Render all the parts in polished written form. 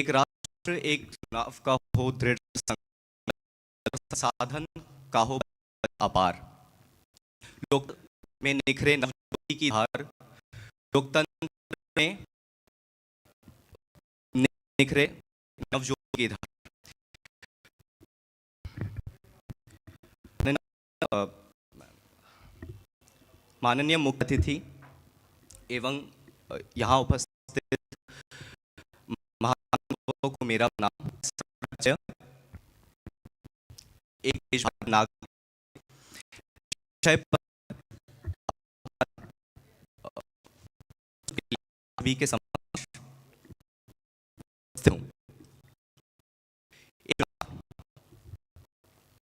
एक राष्ट्र एक चुनाव का हो दृढ़ संकल्प, साधन का हो अपार, लोक में निखरे नवज्योति की धार, लोकतंत्र में निखरे नवज्योति की धार। माननीय मुख्य अतिथि एवं यहाँ उपस्थित महानुभावों को मेरा प्रणाम। एक देशभक्त नागरिक विषय पर सभी के समक्ष हूँ।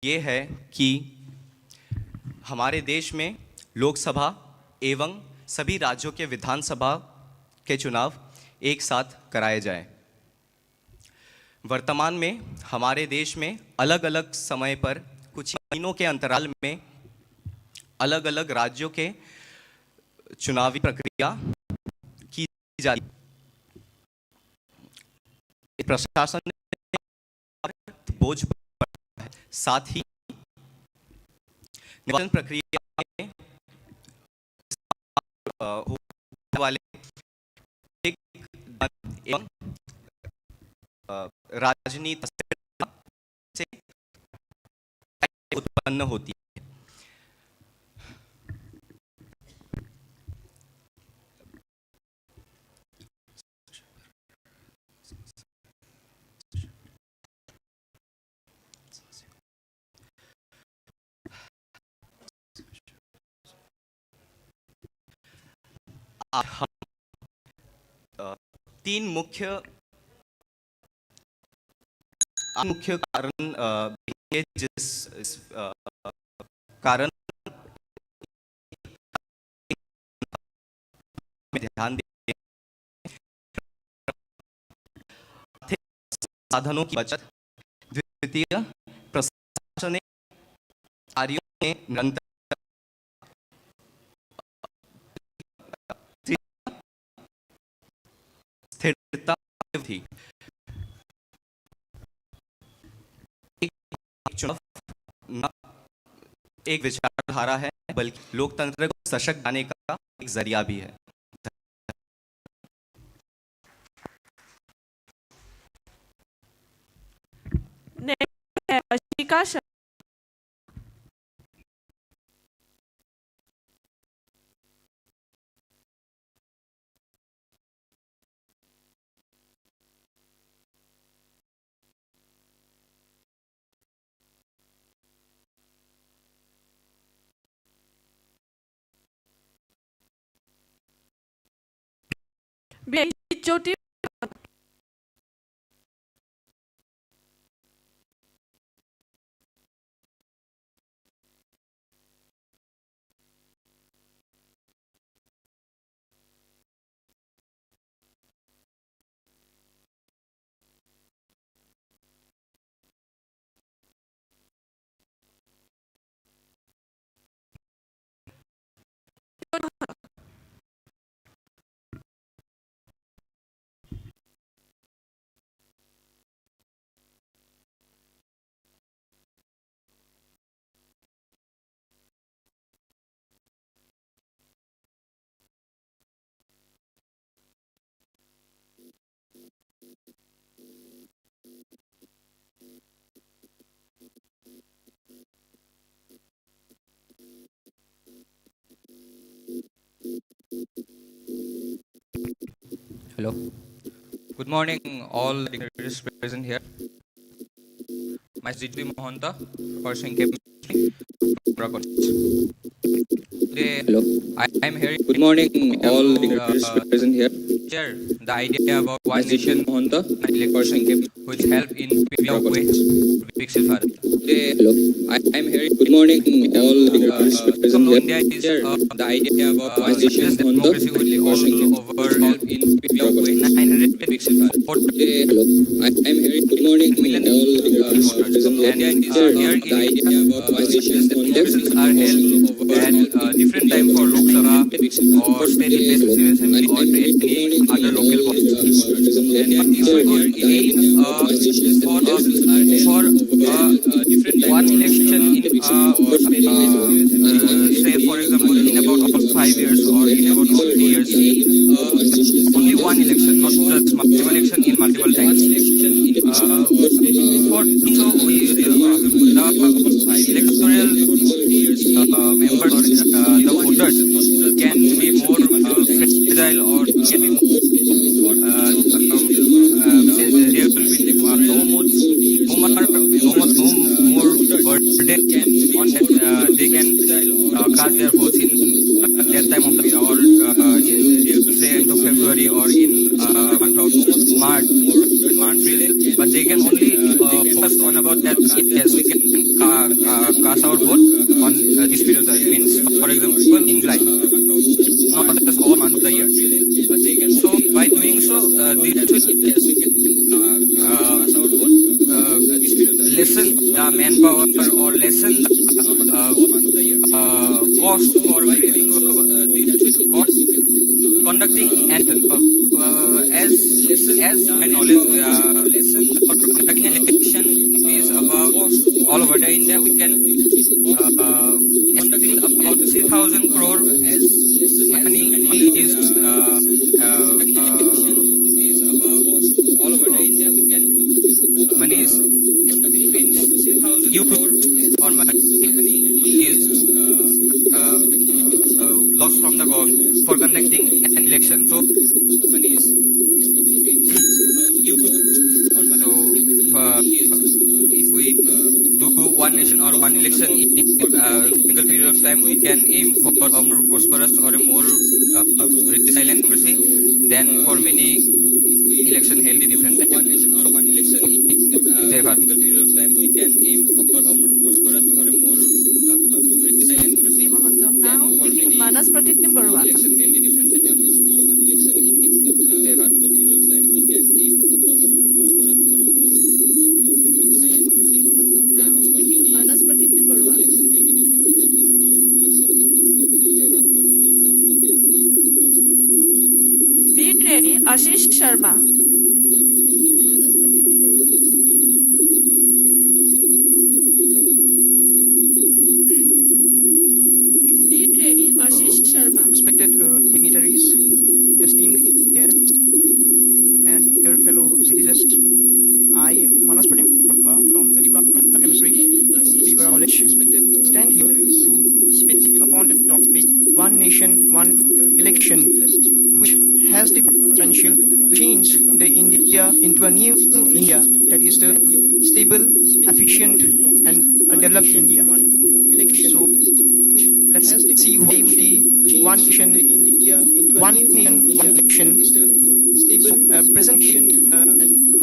ये है कि हमारे देश में लोकसभा एवं सभी राज्यों के विधानसभा के चुनाव एक साथ कराए जाएं। वर्तमान में हमारे देश में अलग अलग समय पर कुछ महीनों के अंतराल में अलग अलग राज्यों के चुनावी प्रक्रिया की जा रही है। प्रशासन ने बोझ बढ़ाया है, साथ ही निर्वाचन प्रक्रिया में होने वाले एवं राजनीति से उत्पन्न होती है। हम तीन मुख्य कारण जिस कारण में ध्यान दें, साधनों की बचत, द्वितीय प्रशासनिक कार्यों में निरंतर स्थिरता थी। चुनाव न एक विचारधारा है बल्कि लोकतंत्र को सशक्त बनाने का एक जरिया भी है। ज्योति Hello. Good morning, all dignitaries present here. Myself Mohanta, pursuing Today, hello. I am here. Good morning, all dignitaries present here. Share the idea about one nation, Mohanta, pursuing which help in paving the way to Viksit Bharat. Today, hello. I am here. Good morning, all dignitaries present here. India is the idea about one nation, Mohanta, pursuing over help in paving the way 900 Viksit Bharat. Today, hello. I am here. Good morning, all dignitaries present here. And here the idea about one nation, Mohanta, are held at different time for Lok Sabha or state legislative assembly or any other local body. If we aim for one election in say for example in about 5 years or in about 3 years, only one election, not just multiple election in multiple times. For so the electoral members or the voters can be more fragile or can be more there will be no more burden on that they can cast their votes in that time of the year or in say end of February or in month of March, but they can only focus on about that. Yes, we can cast our vote on this period. Means, for example, in July, not just all month of the year. So by doing so, lessen the manpower or lessen cost for conducting and as my knowledge, conducting an election is about all over the India. We can conducting about 3,000 crore money is all over the India. We can money is used or money is lost from the government for conducting an election. So money is if we do one nation or one election in a single period of time, we can aim for a more prosperous or a more resilient democracy than for many election held in different times. One nation or one election in a single period of time, we can aim for a more prosperous or a more resilient democracy than for many Manas Pratim Borooah. election held in different times. One nation or one election in a single period of time, we can aim for a more prosperous or a more resilient democracy than for many Manas Pratim Borooah. election held in different times. Be ready, Ashish Sharma. Be ready, Ashish Sharma. Respected dignitaries, esteemed guests, and dear fellow citizens, I, Manas Pratim Borooah from the Department of Chemistry, Borooah College, stand here to speak upon the topic One Nation, One Election, which has the potential to change the India into a new India that is the stable, efficient, and developed India. So let's see why the One Nation, One Election. Presently in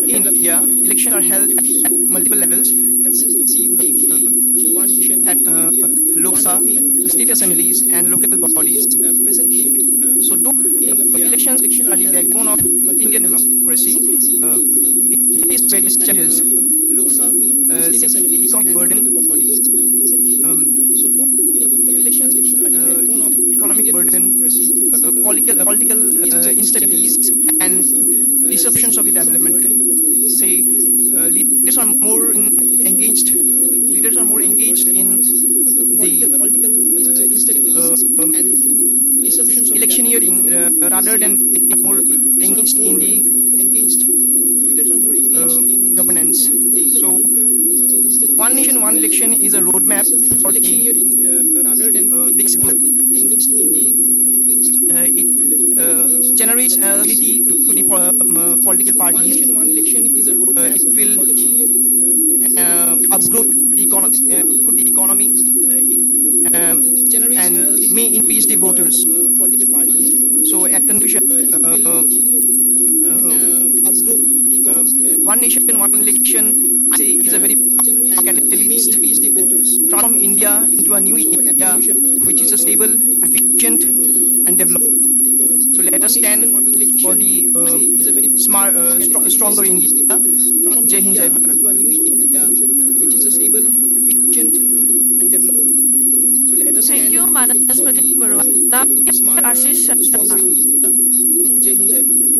India, elections are held at multiple levels. Let's see why the One Nation at Lok Sabha, state assemblies, and local bodies. So though elections are the backbone of Indian democracy, it is various challenges. Economic burden, economic burden, political instabilities, and disruptions of the development. Say, leaders are more engaged in the political electioneering rather than being more engaged in the governance. So, One Nation, One Election is a roadmap for the Viksit. It generates ability to the political parties. It will upgrade the economy, and may increase the voters. So at conclusion, One Nation, One Election, I say, is a very catalyst from India into a new India, which is a stable, efficient, and developed. So let us stand for the stronger India. Jai Hind, Jai Bharat. Which is a stable, efficient, and developed. So let us Thank you, Manaspati Borooah. Now, Ashish Sharma. Jai Hind, Jai Bharat.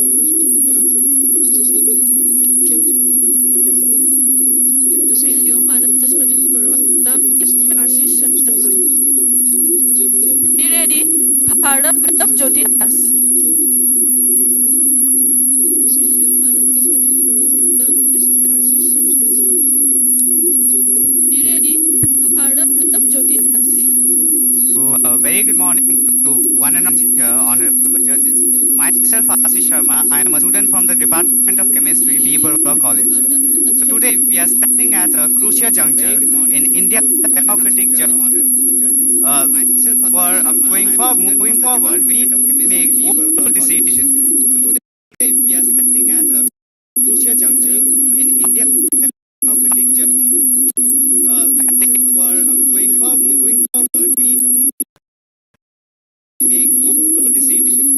Thank you, Manaspati Borooah. Now, Ashish Sharma. Be ready. Bharat Jyoti Das. Thank you, Manaspati Borooah. Now, Ashish Sharma. Be ready. Bharat Jyoti Das. So, very good morning to one and all here, honorable judges. Myself, Ashish Sharma. I am a student from the Department of Chemistry, Borooah College. So today we are standing at a crucial juncture in India's democratic journey. Moving forward, we need to make bold decisions. So today we are standing at a crucial juncture in India's democratic journey. Moving forward, we need to make bold decisions.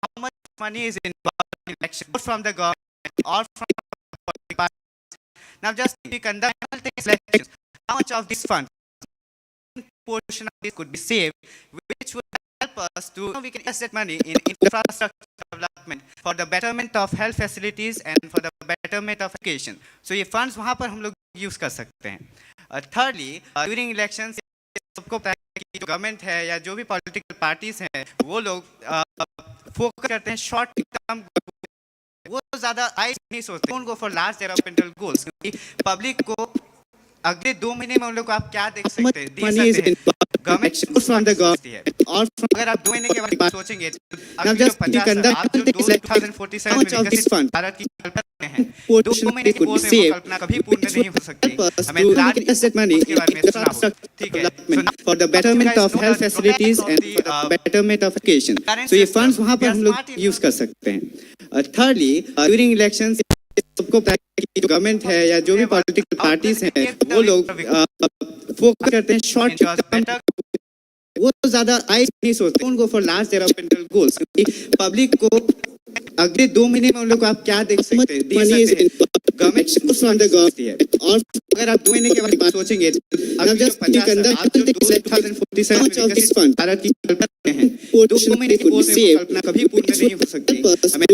How much money is involved in election from the government or from the party? Now, just we conduct elections. How much of this fund, portion of this could be saved, which would help us to we can invest that money in infrastructure development for the betterment of health facilities and for the betterment of education. So ये funds वहाँ पर हम लोग use कर सकते हैं. Thirdly, during elections सबको पता है कि जो गवर्नमेंट है या जो भी पॉलिटिकल पार्टीज हैं वो लोग फोकस करते हैं शॉर्ट टर्म, वो ज्यादा आई नहीं सोचते उनको फॉर लार्ज डेवलपमेंटल गोल्स, क्योंकि पब्लिक को अगले 2 महीने में उन लोग को आप क्या देख सकते हैं गवर्नमेंट है. और अगर आप 2 महीने के बाद सोचेंगे भारत की कल्पना है 2 महीने की गोल में कल्पना कभी पूर्ण नहीं हो सकती. हमें ठीक है for the betterment of health facilities and for the betterment of education. तो ये फंड्स वहां पर हम लोग यूज कर सकते हैं. थर्डली, ड्यूरिंग इलेक्शंस सबको पता है कि जो गवर्नमेंट है या जो भी पॉलिटिकल पार्टीज हैं वो लोग फोकस करते हैं शॉर्ट टर्म, वो ज्यादा आई नहीं सोचते उनको फॉर लार्ज डेवलपमेंटल गोल्स, क्योंकि पब्लिक को अगले 2 महीने में उन लोग को आप क्या देख सकते हैं गवर्नमेंट है. और अगर आप 2 महीने के बाद सोचेंगे भारत की कल्पना है 2 महीने की गोल में कल्पना कभी पूर्ण नहीं हो सकती. हमें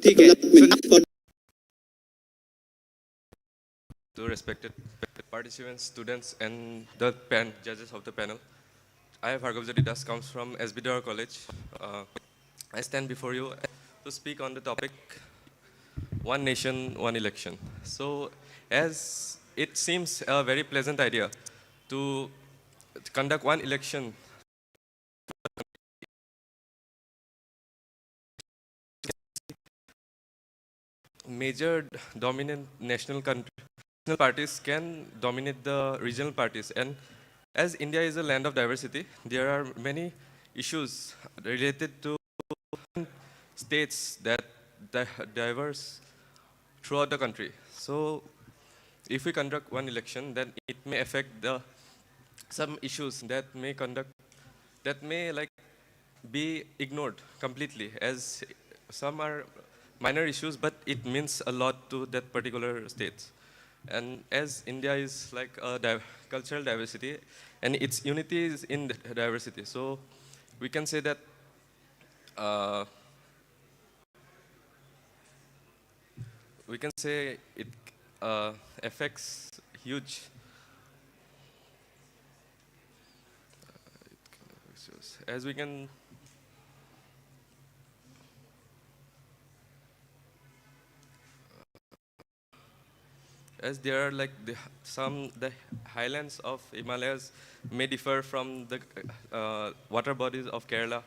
ठीक है. To respected participants, students, and the judges of the panel, I, Viksit, comes from SBDR College. I stand before you to speak on the topic One Nation, One Election. So, as it seems a very pleasant idea to conduct one election major dominant national parties can dominate the regional parties, and as India is a land of diversity, there are many issues related to states that diverse throughout the country. So if we conduct one election, then it may affect some issues that may like be ignored completely, as some are minor issues, but it means a lot to that particular states. And as India is like a cultural diversity, and its unity is in diversity. So we can say that uh, it affects huge. As we can, as there are like the highlands of Himalayas may differ from the water bodies of Kerala.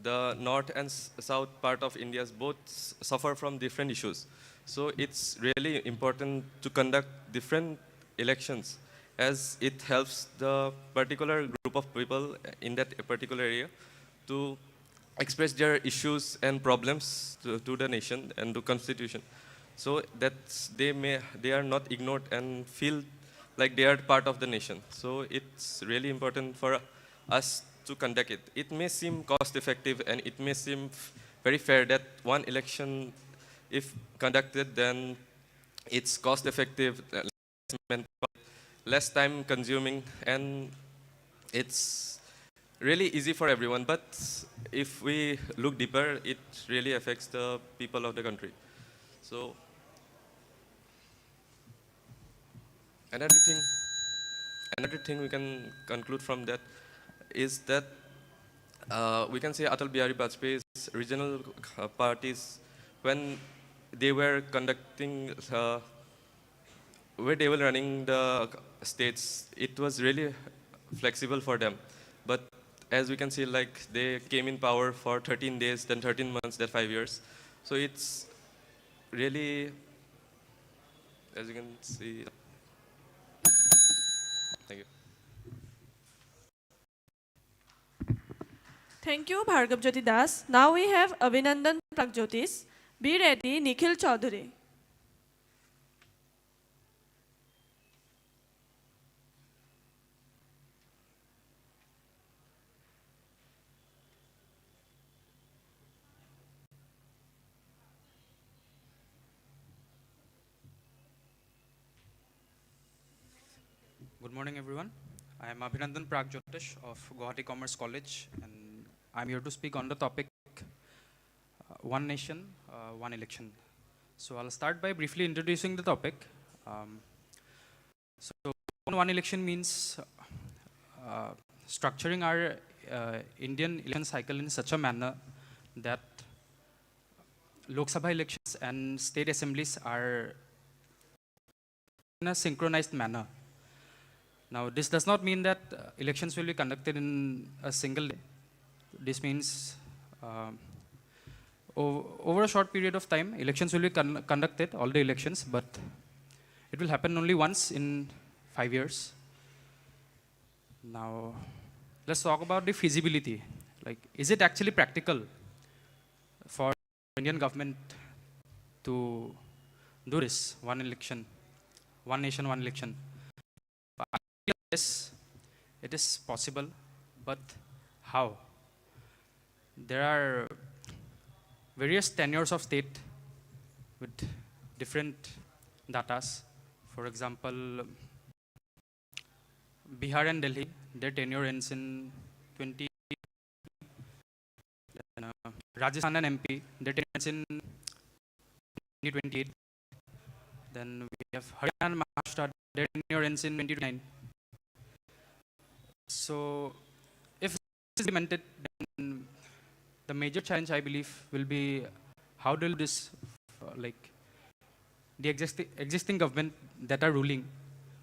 The north and south part of India both suffer from different issues. So it's really important to conduct different elections, as it helps the particular group of people in that particular area to express their issues and problems to the nation and to constitution, so that they are not ignored and feel like they are part of the nation. So it's really important for us to conduct it. It may seem cost effective and it may seem very fair that one election, if conducted, then it's cost effective, less time consuming, and it's really easy for everyone. But if we look deeper, it really affects the people of the country. So another thing we can conclude from that is that we can say Atal Bihari Vajpayee's regional parties, when they were conducting, where they were running the states, it was really flexible for them. But as we can see, like they came in power for 13 days, then 13 months, then 5 years. So it's really, as you can see. Thank you. Thank you, Bhargav Jyoti Das. Now we have Abhinandan Pragjyotis. Be ready, Nikhil Chaudhary. Good morning, everyone. I am Abhinandan Pragjyotish of Guwahati Commerce College, and I'm here to speak on the topic One Nation, One Election. So I'll start by briefly introducing the topic. So one election means structuring our Indian election cycle in such a manner that Lok Sabha elections and state assemblies are in a synchronized manner. Now, this does not mean that elections will be conducted in a single day. This means over a short period of time, elections will be conducted, all the elections, but it will happen only once in 5 years. Now, let's talk about the feasibility. Like, is it actually practical for Indian government to do this, one election, one nation, one election? Yes, it is possible, but how? There are various tenures of state with different datas. For example, Bihar and Delhi, their tenure ends in 20. Rajasthan and MP, their tenure ends in 2028. Then we have Haryana and Maharashtra, their tenure ends in 2029. So, if this is implemented, then the major challenge, I believe, will be how do this, like, the existing government that are ruling,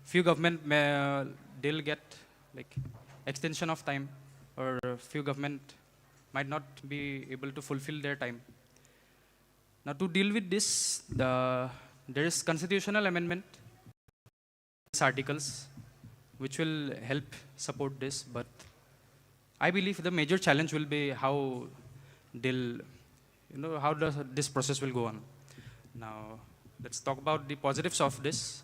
few government they'll get like extension of time, or few government might not be able to fulfill their time. Now, to deal with this, there is constitutional amendment articles which will help support this, but I believe the major challenge will be how how this process will go on. Now, let's talk about the positives of this.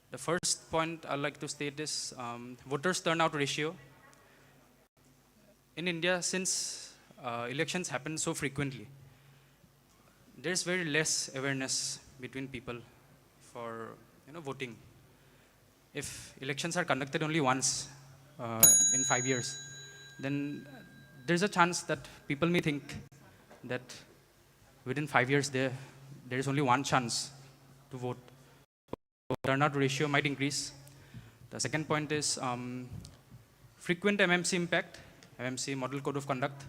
The first point I'd like to state is voters turnout ratio. In India, since elections happen so frequently, there's very less awareness between people for voting. If elections are conducted only once in 5 years, then there's a chance that people may think that within 5 years there is only one chance to vote. Turnout ratio might increase. The second point is frequent MMC impact, MMC model code of conduct.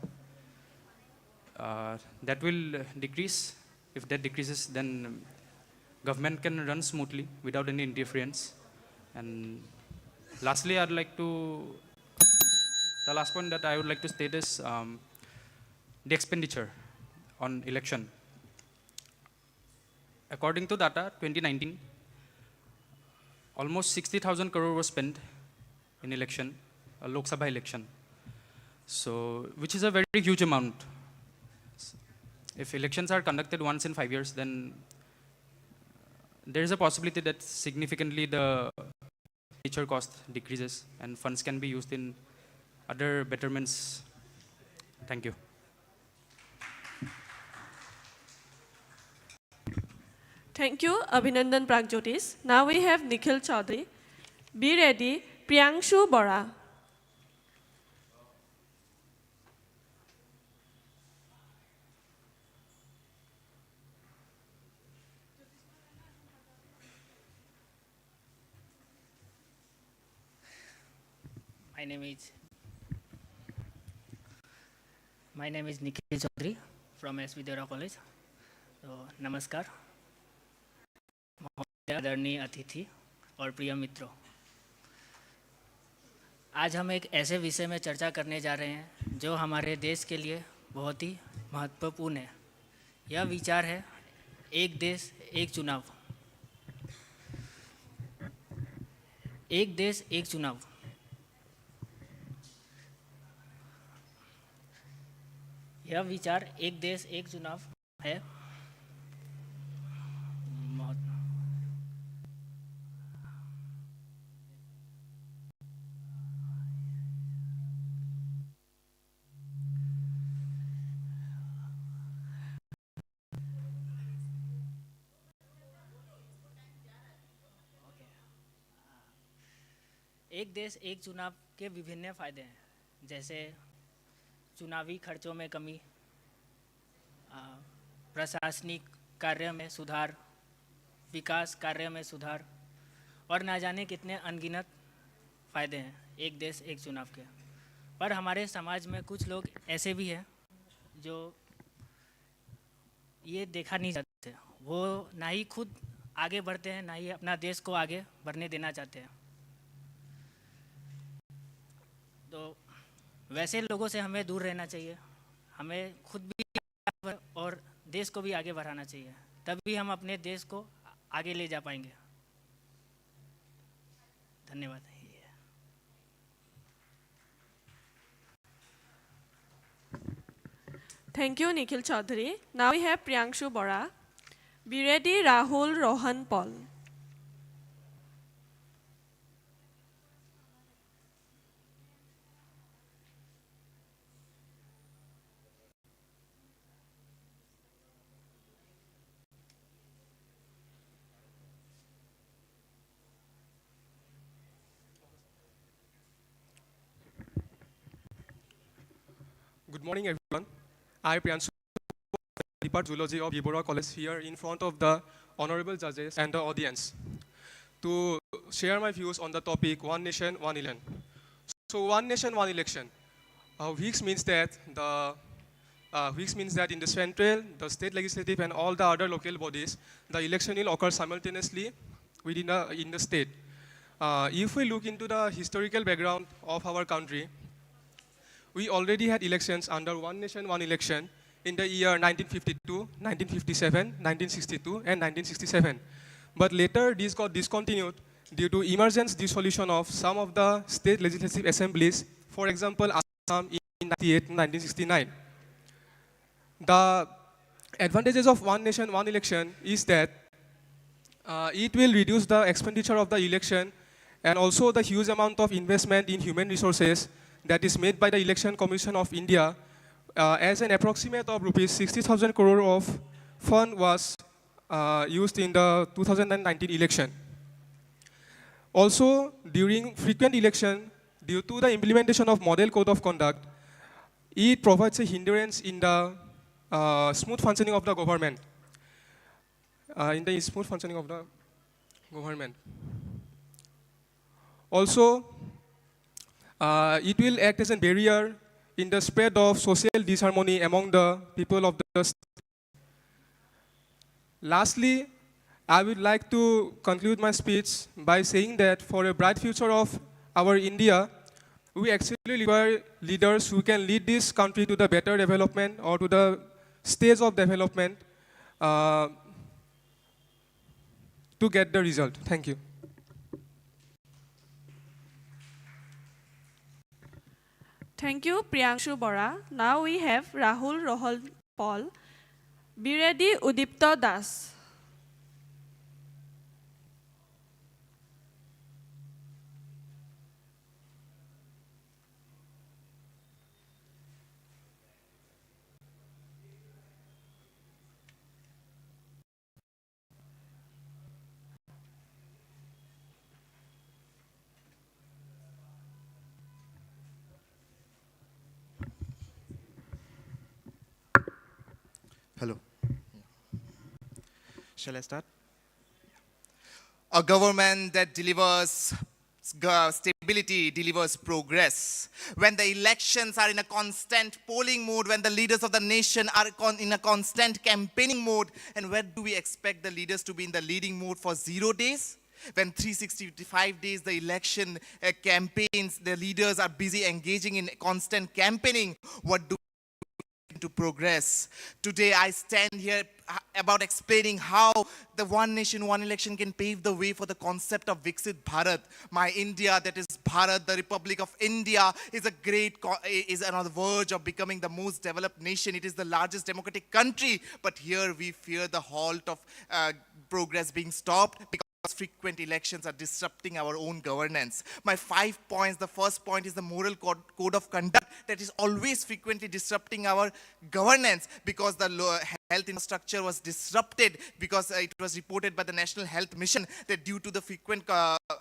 That will decrease. If that decreases, then government can run smoothly without any interference. And lastly, the last point that I would like to state is the expenditure on election. According to data, 2019, almost 60,000 crore was spent in election, a Lok Sabha election. So, which is a very huge amount. If elections are conducted once in 5 years, then there is a possibility that significantly the expenditure cost decreases and funds can be used in other betterments. Thank you. Thank you, Abhinandan Pragjotis. Now we have Nikhil Chaudhary. Be ready, Priyangshu Bora. My name is Nikhil Chaudhary from SV Dera College. So, नमस्कार, आदरणीय अतिथि और प्रिय मित्रों। आज हम एक ऐसे विषय में चर्चा करने जा रहे हैं जो हमारे देश के लिए बहुत ही महत्वपूर्ण है। यह विचार है एक देश एक चुनाव। एक देश एक चुनाव। यह विचार एक देश एक चुनाव है। एक देश एक चुनाव के विभिन्न फायदे हैं, जैसे चुनावी खर्चों में कमी, प्रशासनिक कार्य में सुधार, विकास कार्य में सुधार और ना जाने कितने अनगिनत फायदे हैं एक देश एक चुनाव के। पर हमारे समाज में कुछ लोग ऐसे भी हैं जो ये देखा नहीं चाहते। वो ना ही खुद आगे बढ़ते हैं, ना ही अपना देश को आगे बढ़ने देना चाहते हैं। तो वैसे लोगों से हमें दूर रहना चाहिए। हमें खुद भी और देश को भी आगे बढ़ाना चाहिए, तभी हम अपने देश को आगे ले जा पाएंगे। धन्यवाद। Thank you, Nikhil Chaudhary. Now we have Priyangshu Bora. Be ready, Rahul Rohan Paul. Good morning, everyone. I, Priyanshu, Department of Zoology of Borooah College, here in front of the honorable judges and the audience to share my views on the topic One Nation, One Election. So, One Nation, One Election, which means that in the central, the state legislative, and all the other local bodies, the election will occur simultaneously in the state. If we look into the historical background of our country, we already had elections under One Nation, One Election in the year 1952, 1957, 1962, and 1967. But later, these got discontinued due to emergence dissolution of some of the state legislative assemblies, for example, Assam in 1998 and 1969. The advantages of One Nation, One Election is that it will reduce the expenditure of the election and also the huge amount of investment in human resources that is made by the Election Commission of India, as an approximate of rupees 60,000 crore of fund was used in the 2019 election. Also, during frequent election, due to the implementation of model code of conduct, it provides a hindrance in the smooth functioning of the government. Also, it will act as a barrier in the spread of social disharmony among the people of the state. Lastly, I would like to conclude my speech by saying that for a bright future of our India, we actually require leaders who can lead this country to the better development or to the stage of development to get the result. Thank you. Thank you, Priyangshu Bora. Now we have Rahul Rohan Paul. Be ready, Udipta Das. Hello. Shall I start? A government that delivers stability, delivers progress. When the elections are in a constant polling mode, when the leaders of the nation are in a constant campaigning mode, and when do we expect the leaders to be in the leading mode for 0 days? When 365 days the election campaigns, the leaders are busy engaging in constant campaigning, what do to progress? Today I stand here about explaining how the one nation, one election can pave the way for the concept of Viksit Bharat. My India, that is Bharat, the Republic of India, is on the verge of becoming the most developed nation. It is the largest democratic country, but here we fear the halt of progress being stopped because frequent elections are disrupting our own governance. My 5 points, the first point is the moral code of conduct that is always frequently disrupting our governance because the health infrastructure was disrupted because it was reported by the National Health Mission that due to the frequent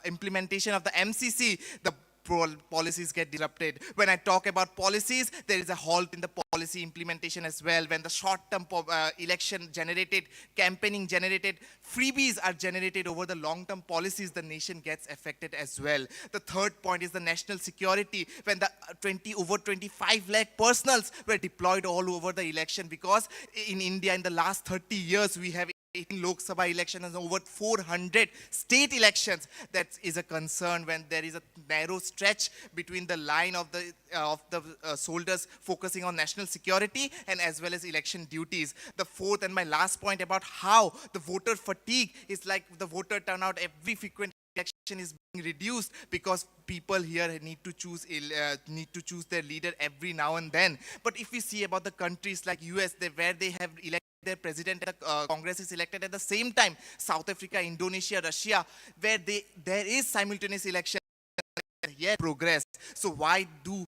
implementation of the MCC, the policies get disrupted. When I talk about policies, there is a halt in the policy implementation as well. When the short-term election generated, campaigning generated, freebies are generated over the long-term policies, the nation gets affected as well. The third point is the national security. When the over 25 lakh personals were deployed all over the election, because in India in the last 30 years we have 18 Lok Sabha elections and over 400 state elections. That is a concern when there is a narrow stretch between the line of the soldiers focusing on national security and as well as election duties. The fourth and my last point about how the voter fatigue is like the voter turnout every frequent election is being reduced because people here need to choose their leader every now and then. But if we see about the countries like US, where they have elected their president and Congress is elected at the same time, South Africa, Indonesia, Russia, where there is simultaneous election yet progress. So why do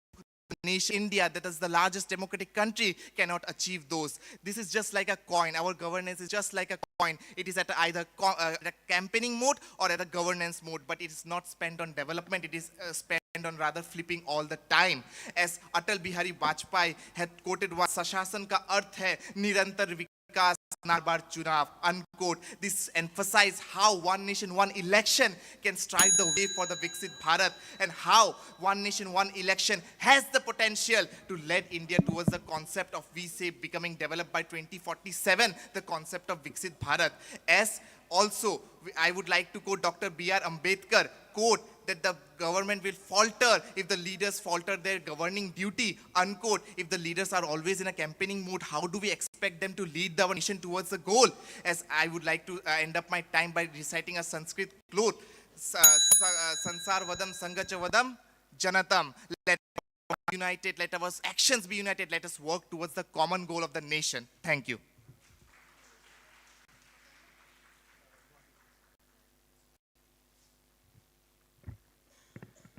nation India, that is the largest democratic country, cannot achieve those? This is just like a coin. Our governance is just like a coin. It is at either a campaigning mode or at a governance mode, but it is not spent on development. It is spent on rather flipping all the time. As Atal Bihari Vajpayee had quoted, "Sashasan ka arth hai nirantar vikas narbar chunav," unquote. This emphasizes how one nation, one election can strive the way for the Viksit Bharat, and how one nation, one election has the potential to lead India towards the concept of, we say, becoming developed by 2047, the concept of Viksit Bharat. As also, I would like to quote Dr. B.R. Ambedkar, quote, that the government will falter if the leaders falter their governing duty, unquote. If the leaders are always in a campaigning mode, how do we expect them to lead our nation towards the goal? As I would like to end up my time by reciting a Sanskrit quote, "Sansar vadam sangacha vadam janatam." Let us be united, let our actions be united, let us work towards the common goal of the nation. Thank you.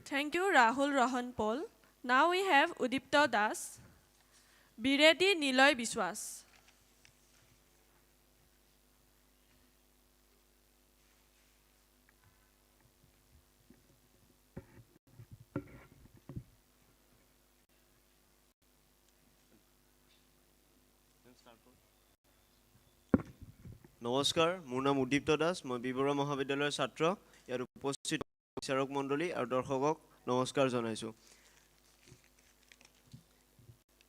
Thank you, Rahul Rohan Paul. Now we have Udipta Das. Be ready, Niloy Biswas. নমস্কাৰ, মোৰ নাম উদ্দীপ্ত দাস, মই বৰুৱা মহাবিদ্যালয়ৰ ছাত্ৰ। ইয়াৰ উপস্থিত বিচাৰক মণ্ডলী আৰু দৰ্শকক নমস্কাৰ জনাইছোঁ।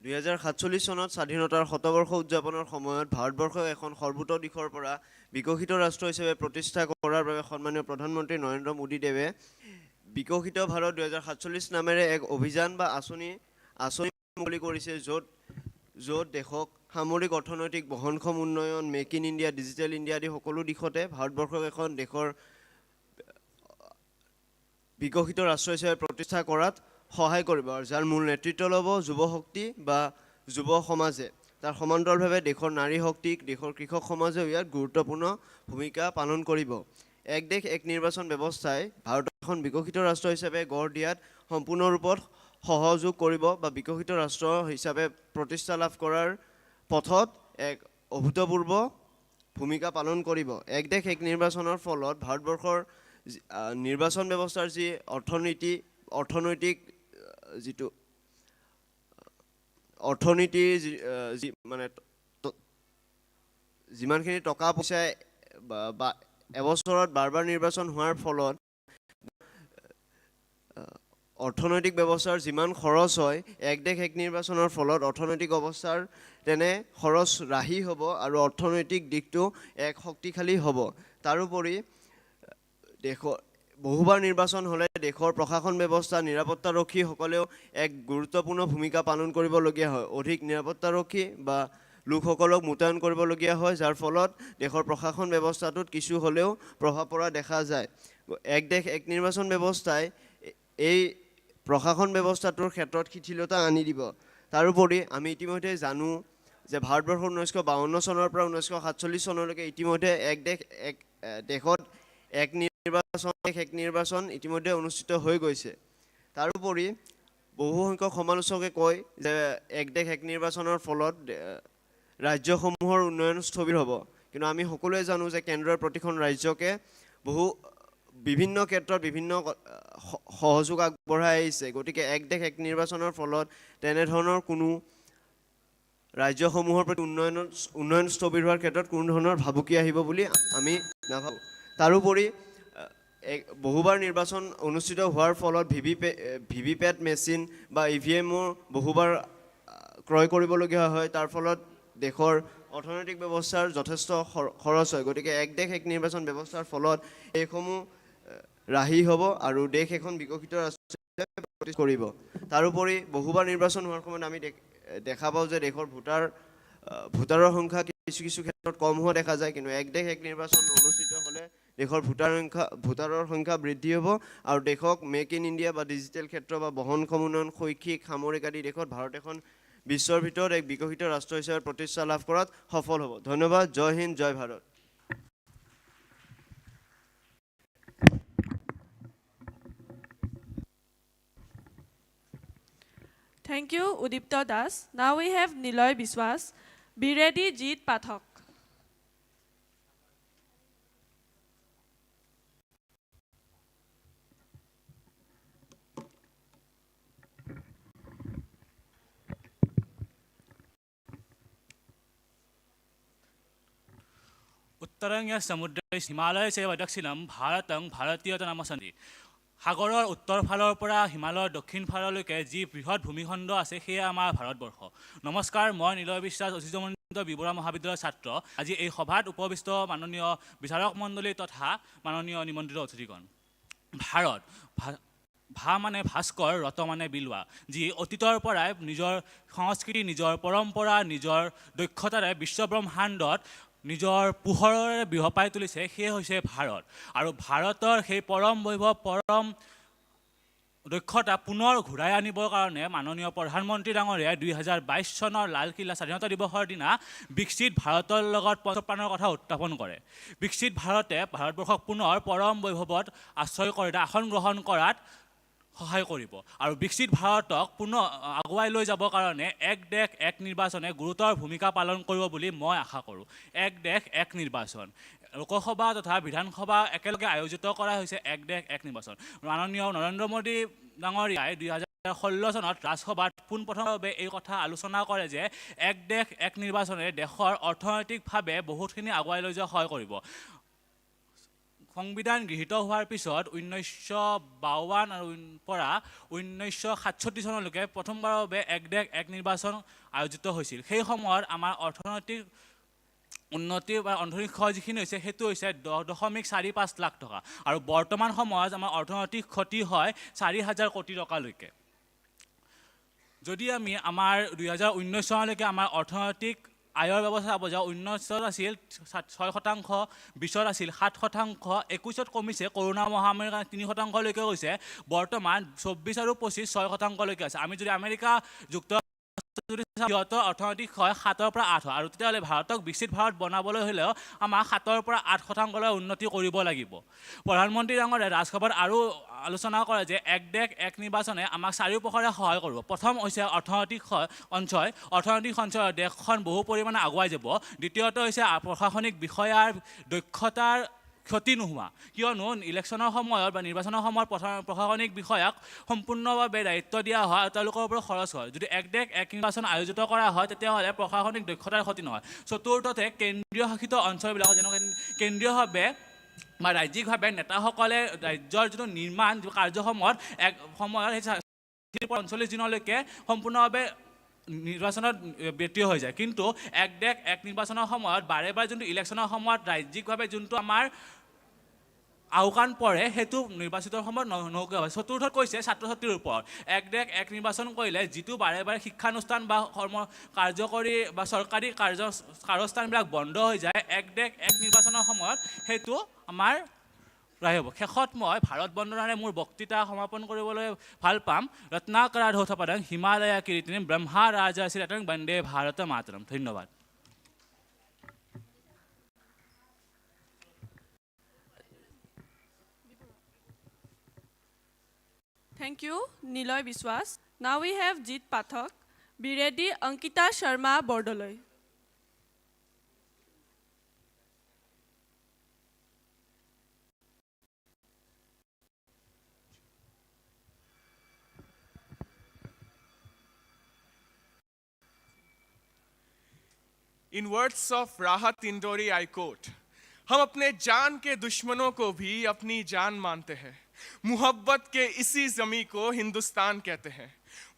2047 চনত স্বাধীনতাৰ শতবৰ্ষ উদযাপনৰ সময়ত ভাৰতবৰ্ষক এখন সৰ্বোচ্চ দিশৰ পৰা বিকশিত ৰাষ্ট্ৰ হিচাপে প্ৰতিষ্ঠা কৰাৰ বাবে সন্মানীয় প্ৰধানমন্ত্ৰী নৰেন্দ্ৰ মোদীদেৱে বিকশিত ভাৰত 2047 নামেৰে এক অভিযান বা আঁচনি মুকলি কৰিছে, য'ত দেশক সামৰিক অৰ্থনৈতিক বহনক্ষম উন্নয়ন, make in India, digital India আদি সকলো দিশতে ভাৰতবৰ্ষক এখন দেশৰ বিকশিত ৰাষ্ট্ৰ হিচাপে প্ৰতিষ্ঠা কৰাত সহায় কৰিব, আৰু যাৰ মূল নেতৃত্ব ল'ব যুৱ শক্তি বা যুৱ সমাজে। তাৰ সমান্তৰালভাৱে দেশৰ নাৰী শক্তিক, দেশৰ কৃষক সমাজেও ইয়াত গুৰুত্বপূৰ্ণ ভূমিকা পালন কৰিব। এক দেশ এক নিৰ্বাচন ব্যৱস্থাই ভাৰতক এখন বিকশিত ৰাষ্ট্ৰ হিচাপে গঢ় দিয়াত সম্পূৰ্ণ ৰূপত সহযোগ কৰিব বা বিকশিত ৰাষ্ট্ৰ হিচাপে প্ৰতিষ্ঠা লাভ কৰাৰ পথত এক অভূতপূৰ্ব ভূমিকা পালন কৰিব। এক দেশ এক নিৰ্বাচনৰ ফলত ভাৰতবৰ্ষৰ নিৰ্বাচন ব্যৱস্থাৰ যি অৰ্থনৈতিক মানে যিমানখিনি টকা পইচাই বা এবছৰত বাৰ নিৰ্বাচন হোৱাৰ ফলত অৰ্থনৈতিক ব্যৱস্থাৰ যিমান খৰচ হয়, এক দেশ এক নিৰ্বাচনৰ ফলত অৰ্থনৈতিক অৱস্থাৰ তেনে খৰচ ৰাহি হ'ব আৰু অৰ্থনৈতিক দিশটো এক শক্তিশালী হ'ব। তাৰোপৰি বহুবাৰ নিৰ্বাচন হ'লে দেশৰ প্ৰশাসন ব্যৱস্থা, নিৰাপত্তাৰক্ষীসকলেও এক গুৰুত্বপূৰ্ণ ভূমিকা পালন কৰিবলগীয়া হয়। অধিক নিৰাপত্তাৰক্ষী বা লোকসকলক মোতায়েন কৰিবলগীয়া হয়, যাৰ ফলত দেশৰ প্ৰশাসন ব্যৱস্থাটোত কিছু হ'লেও প্ৰভাৱ পৰা দেখা যায়। এক দেশ এক নিৰ্বাচন ব্যৱস্থাই এই প্ৰশাসন ব্যৱস্থাটোৰ ক্ষেত্ৰত শিথিলতা আনি দিব। তাৰোপৰি আমি ইতিমধ্যে জানো যে ভাৰতবৰ্ষ 1952 চনৰ পৰা 1947 চনলৈকে ইতিমধ্যে দেশত এক নিৰ্বাচন ইতিমধ্যে অনুষ্ঠিত হৈ গৈছে। তাৰোপৰি বহুসংখ্যক সমালোচকে কয় যে এক দেশ এক নিৰ্বাচনৰ ফলত ৰাজ্যসমূহৰ উন্নয়ন স্থবিৰ হ'ব, কিন্তু আমি সকলোৱে জানো যে কেন্দ্ৰই প্ৰতিখন ৰাজ্যকে বিভিন্ন ক্ষেত্ৰত বিভিন্ন সহযোগ আগবঢ়াই আহিছে। গতিকে এক দেশ এক নিৰ্বাচনৰ ফলত তেনেধৰণৰ কোনো ৰাজ্যসমূহৰ প্ৰতি উন্নয়ন স্থবিৰ হোৱাৰ ক্ষেত্ৰত কোনো ধৰণৰ ভাবুকি আহিব বুলি আমি নাভাবোঁ। তাৰোপৰি বহুবাৰ নিৰ্বাচন অনুষ্ঠিত হোৱাৰ ফলত ভিভিপেট মেচিন বা EVMৰ বহুবাৰ ক্ৰয় কৰিবলগীয়া হয়। তাৰ ফলত দেশৰ অৰ্থনৈতিক ব্যৱস্থাৰ যথেষ্ট খৰচ হয়। গতিকে এক দেশ এক নিৰ্বাচন ব্যৱস্থাৰ ফলত এইসমূহ ৰাহি হ'ব আৰু দেশ এখন বিকশিত ৰাষ্ট্ৰ কৰিব। তাৰোপৰি বহুবাৰ নিৰ্বাচন হোৱাৰ সময়ত আমি দেখা পাওঁ যে দেশৰ ভোটাৰৰ সংখ্যা কিছু ক্ষেত্ৰত কম হোৱা দেখা যায়, কিন্তু এক দেশ এক নিৰ্বাচন অনুষ্ঠিত হ'লে দেশৰ ভোটাৰৰ সংখ্যা বৃদ্ধি হ'ব আৰু দেশক মেক ইন ইণ্ডিয়া বা ডিজিটেল ক্ষেত্ৰ বা বহনক্ষম উন্নয়ন, শৈক্ষিক, সামৰিক আদি দেশত ভাৰত এখন বিশ্বৰ ভিতৰত এক বিকশিত ৰাষ্ট্ৰ হিচাপে প্ৰতিষ্ঠা লাভ কৰাত সফল হ'ব। ধন্যবাদ। জয় হিন্দ, জয় Bharat. Thank you, Udipta Das. Now we have Niloy Biswas. Be ready, Jeet Pathak. उत्तरंग समुद्र हिमालय से दक्षिणम भारतं भारतीयतनामसन्ति সাগৰৰ উত্তৰ ফালৰ পৰা হিমালয়ৰ দক্ষিণ ফাললৈকে যি বৃহৎ ভূমিখণ্ড আছে সেয়া আমাৰ ভাৰতবৰ্ষ। নমস্কাৰ, মই নিলয় বিশ্বাস, অচিতমন্দিত বৰুৱা মহাবিদ্যালয়ৰ ছাত্ৰ। আজি এই সভাত উপবিষ্ট মাননীয় বিচাৰক মণ্ডলী তথা মাননীয় নিমন্ত্ৰিত অতিথিগণ। ভাৰত ভা মানে ভাস্কৰ, ৰত মানে বিলোৱা, যি অতীতৰ পৰাই নিজৰ সংস্কৃতি, নিজৰ পৰম্পৰা, নিজৰ দক্ষতাৰে বিশ্বব্ৰহ্মাণ্ডত নিজৰ পোহৰেৰে বিয়পাই তুলিছে, সেয়ে হৈছে ভাৰত। আৰু ভাৰতৰ সেই পৰম বৈভৱ, পৰম দক্ষতা পুনৰ ঘূৰাই আনিবৰ কাৰণে মাননীয় প্ৰধানমন্ত্ৰী ডাঙৰীয়াই 2022 চনৰ লালকিল্লা স্বাধীনতা দিৱসৰ দিনা বিকশিত ভাৰতৰ লগত পঞ্চপ্ৰাণৰ কথা উত্থাপন কৰে। বিকশিত ভাৰতে ভাৰতবৰ্ষক পুনৰ পৰম বৈভৱত আসন গ্ৰহণ কৰাত সহায় কৰিব আৰু বিকশিত ভাৰতক পুনৰ আগুৱাই লৈ যাবৰ কাৰণে এক দেশ এক নিৰ্বাচনে গুৰুতৰ ভূমিকা পালন কৰিব বুলি মই আশা কৰোঁ। এক দেশ এক নিৰ্বাচন, লোকসভা তথা বিধানসভা একেলগে আয়োজিত কৰা হৈছে এক দেশ এক নিৰ্বাচন। মাননীয় নৰেন্দ্ৰ মোদী ডাঙৰীয়াই 2016 চনত ৰাজসভাত পোনপ্ৰথমভাৱে এই কথা আলোচনা কৰে যে এক দেশ এক নিৰ্বাচনে দেশৰ অৰ্থনৈতিকভাৱে বহুতখিনি আগুৱাই লৈ যোৱা সহায় কৰিব। সংবিধান গৃহীত হোৱাৰ পিছত 1952 আৰু পৰা 1967 চনলৈকে প্ৰথমবাৰৰ বাবে এক দেশ এক নিৰ্বাচন আয়োজিত হৈছিল। সেই সময়ত আমাৰ অৰ্থনৈতিক উন্নতি বা অৰ্থনৈতিক ক্ষয় যিখিনি হৈছে সেইটো হৈছে 10.45 লাখ টকা আৰু বৰ্তমান সময়ত আমাৰ অৰ্থনৈতিক ক্ষতি হয় 4,000 কোটি টকালৈকে। যদি আমি আমাৰ 2019 চনলৈকে আমাৰ অৰ্থনৈতিক আয়ৰ ব্যৱস্থা চাব যাওঁ, 19 আছিল 6%, 20 আছিল 7%, 21 কমিছে, কৰোণা মহামাৰীৰ কাৰণে 3%লৈকে গৈছে, বৰ্তমান 24 আৰু 25 6%লৈকে আছে। আমি যদি আমেৰিকা যুক্তৰাষ্ট্ৰ সিহঁতৰ অৰ্থনৈতিক হয় 7 পৰা 8 আৰু তেতিয়াহ'লে ভাৰতক বিকশিত ভাৰত বনাবলৈ হ'লেও আমাক 7 পৰা 8%লৈ উন্নতি কৰিব লাগিব। প্ৰধানমন্ত্ৰী ডাঙৰে ৰাজসভাত আৰু আলোচনা কৰে যে এক দেশ এক নিৰ্বাচনে আমাক চাৰিওপক্ষৰে সহায় কৰিব। প্ৰথম হৈছে অৰ্থনৈতিক সঞ্চয়, অৰ্থনৈতিক সঞ্চয়ত দেশখন বহু পৰিমাণে আগুৱাই যাব। দ্বিতীয়তে হৈছে প্ৰশাসনিক বিষয়াৰ দক্ষতাৰ ক্ষতি নোহোৱা, কিয়নো ইলেকশ্যনৰ সময়ত বা নিৰ্বাচনৰ সময়ত প্ৰশাসনিক বিষয়াক সম্পূৰ্ণভাৱে দায়িত্ব দিয়া হয় আৰু তেওঁলোকৰ ওপৰত খৰচ হয়। যদি এক দেশ এক নিৰ্বাচন আয়োজিত কৰা হয় তেতিয়াহ'লে প্ৰশাসনিক দক্ষতাৰ ক্ষতি নহয়। চতুৰ্থতে কেন্দ্ৰীয় শাসিত অঞ্চলবিলাকত যেনেকৈ কেন্দ্ৰীয়ভাৱে বা ৰাজ্যিকভাৱে নেতাসকলে ৰাজ্যৰ যিটো নিৰ্মাণ কাৰ্যসমূহত এক সময়ত সেই 45 দিনলৈকে সম্পূৰ্ণভাৱে নিৰ্বাচনত ব্যতীয় হৈ যায়। কিন্তু এক দেশ এক নিৰ্বাচনৰ সময়ত বাৰে বাৰে যোনটো ইলেকশ্যনৰ সময়ত ৰাজ্যিকভাৱে যোনটো আমাৰ আওকাণ পৰে সেইটো নিৰ্বাচিতৰ সময়ত নৌকা হয়। চতুৰ্থত কৈছে ছাত্ৰ ছাত্ৰীৰ ওপৰত এক দেশ এক নিৰ্বাচন কৰিলে যিটো বাৰে বাৰে শিক্ষানুষ্ঠান বা কাৰ্যকৰী বা চৰকাৰী কাৰ্যস্থানবিলাক বন্ধ হৈ যায়, এক দেশ এক নিৰ্বাচনৰ সময়ত সেইটো আমাৰ ৰায় হ'ব। শেষত মই ভাৰত বন্দনাৰে মোৰ বক্তৃতা সমাপন কৰিবলৈ ভাল পাম। ৰত্নাকৰা ধৌথপদং হিমালয়া কিৰীটিনিম ব্ৰহ্মা ৰাজা শ্ৰীৰতং বন্দে ভাৰত মাতৰম। ধন্যবাদ। Thank you, Niloy Biswas. Now we have Jit Pathak. Be ready, Ankita Sharma Bordoloi. In words of Rahat Indori, I quote, हम अपने जान के दुश्मनों को भी अपनी जान मानते हैं। मुहब्बत के इसी जमी को हिंदुस्तान कहते हैं।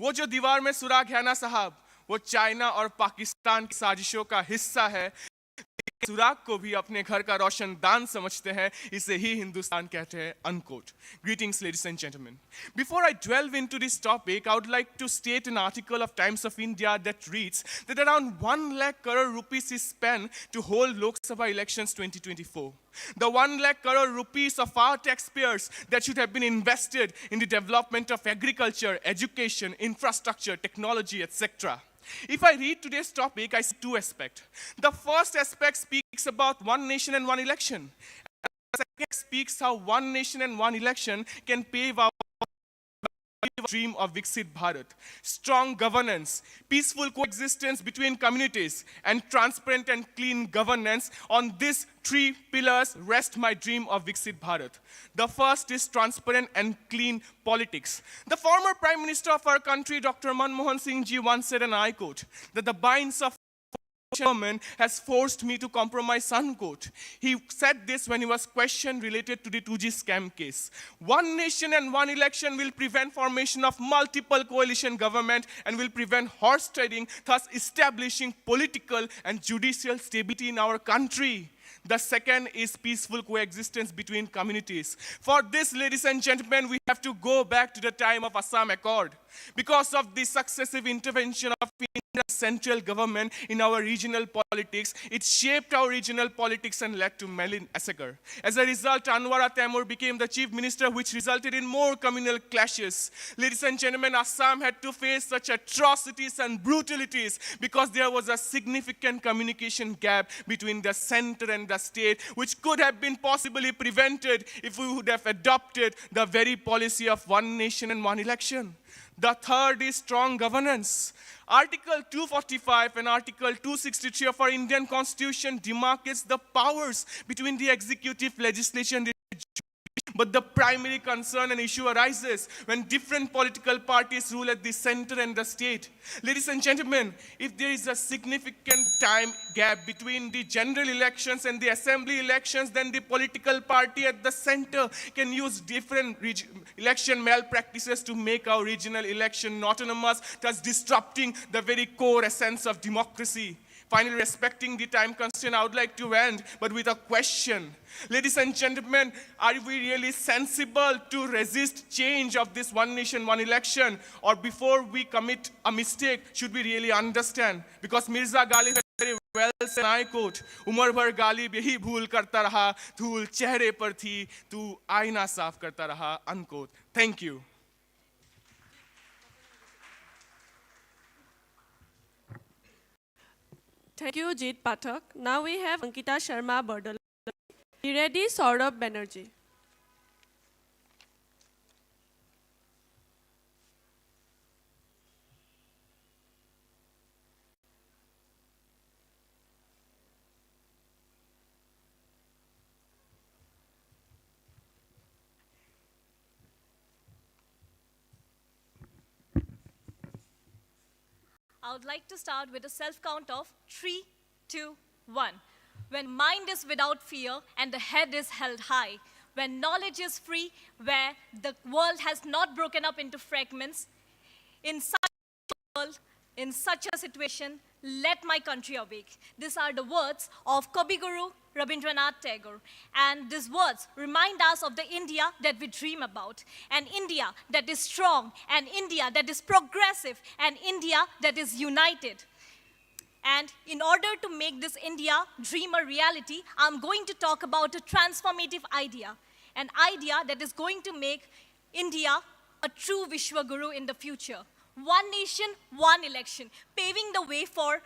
वो जो दीवार में सुराग है ना साहब, वो चाइना और पाकिस्तान की साजिशों का हिस्सा है। सुराग को भी अपने घर का रोशनदान समझते हैं, इसे ही हिंदुस्तान कहते हैं, unquote. Greetings, ladies and gentlemen. Before I delve into this topic, I would like to state an article of Times of India that reads that around 1 lakh crore rupees is spent to hold Lok Sabha elections 2024. The 1 lakh crore rupees of our taxpayers that should have been invested in the development of agriculture, education, infrastructure, technology, etc. If I read today's topic, I see two aspects. The first aspect speaks about one nation and one election. The second speaks how one nation and one election can pave our dream of Viksit Bharat. Strong governance, peaceful coexistence between communities, and transparent and clean governance. On these three pillars rest my dream of Viksit Bharat. The first is transparent and clean politics. The former Prime Minister of our country, Dr. Manmohan Singh ji, once said, and I quote, that the binds of government has forced me to compromise, unquote. He said this when he was questioned related to the 2G scam case. One nation and one election will prevent formation of multiple coalition government and will prevent horse trading, thus establishing political and judicial stability in our country. The second is peaceful coexistence between communities. For this, ladies and gentlemen, we have to go back to the time of Assam Accord. Because of the successive intervention of India's central government in our regional politics, it shaped our regional politics and led to Malin massacre. As a result, Anwara Taimur became the chief minister, which resulted in more communal clashes. Ladies and gentlemen, Assam had to face such atrocities and brutalities because there was a significant communication gap between the center and the state, which could have been possibly prevented if we would have adopted the very policy of one nation and one election. The third is strong governance. Article 245 and Article 263 of our Indian Constitution demarcates the powers between the executive, legislature, and the But the primary concern and issue arises when different political parties rule at the center and the state. Ladies and gentlemen, if there is a significant time gap between the general elections and the assembly elections, then the political party at the center can use different election malpractices to make our regional election autonomous, thus disrupting the very core essence of democracy. Finally, respecting the time constraint, I would like to end, but with a question. Ladies and gentlemen, are we really sensible to resist change of this one nation, one election? Or before we commit a mistake, should we really understand? Because Mirza Ghalib very well said, I quote, "Umar bhar Ghalib yahi bhool karta raha, धूल चेहरे पर थी, तू आईना साफ करता रहा," unquote. Thank you. Thank you, Jeet Pathak. Now we have Ankita Sharma Bardal. Be ready, Saurabh Banerjee. I would like to start with a self count of 3, 2, 1. When mind is without fear and the head is held high, when knowledge is free, where the world has not broken up into fragments, in such a world, in such a situation, let my country awake. These are the words of Kavi Guru Rabindranath Tagore. And these words remind us of the India that we dream about. An India that is strong, an India that is progressive, an India that is united. And in order to make this India dream a reality, I'm going to talk about a transformative idea. An idea that is going to make India a true Vishwaguru in the future. One nation, one election, paving the way for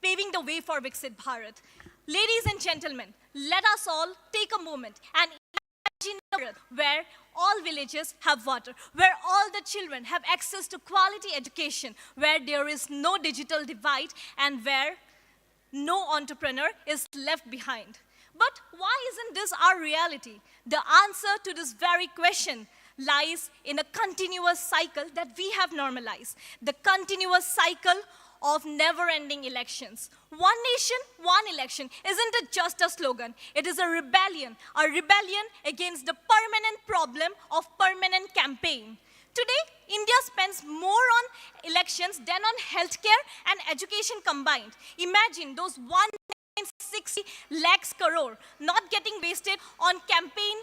Viksit Bharat. Ladies and gentlemen, let us all take a moment and imagine a world where all villages have water, where all the children have access to quality education, where there is no digital divide, and where no entrepreneur is left behind. But why isn't this our reality? The answer to this very question lies in a continuous cycle that we have normalized. The continuous cycle of never-ending elections. One nation, one election isn't it just a slogan? It is a rebellion against the permanent problem of permanent campaign. Today, India spends more on elections than on healthcare and education combined. Imagine those 160 lakhs crore not getting wasted on campaign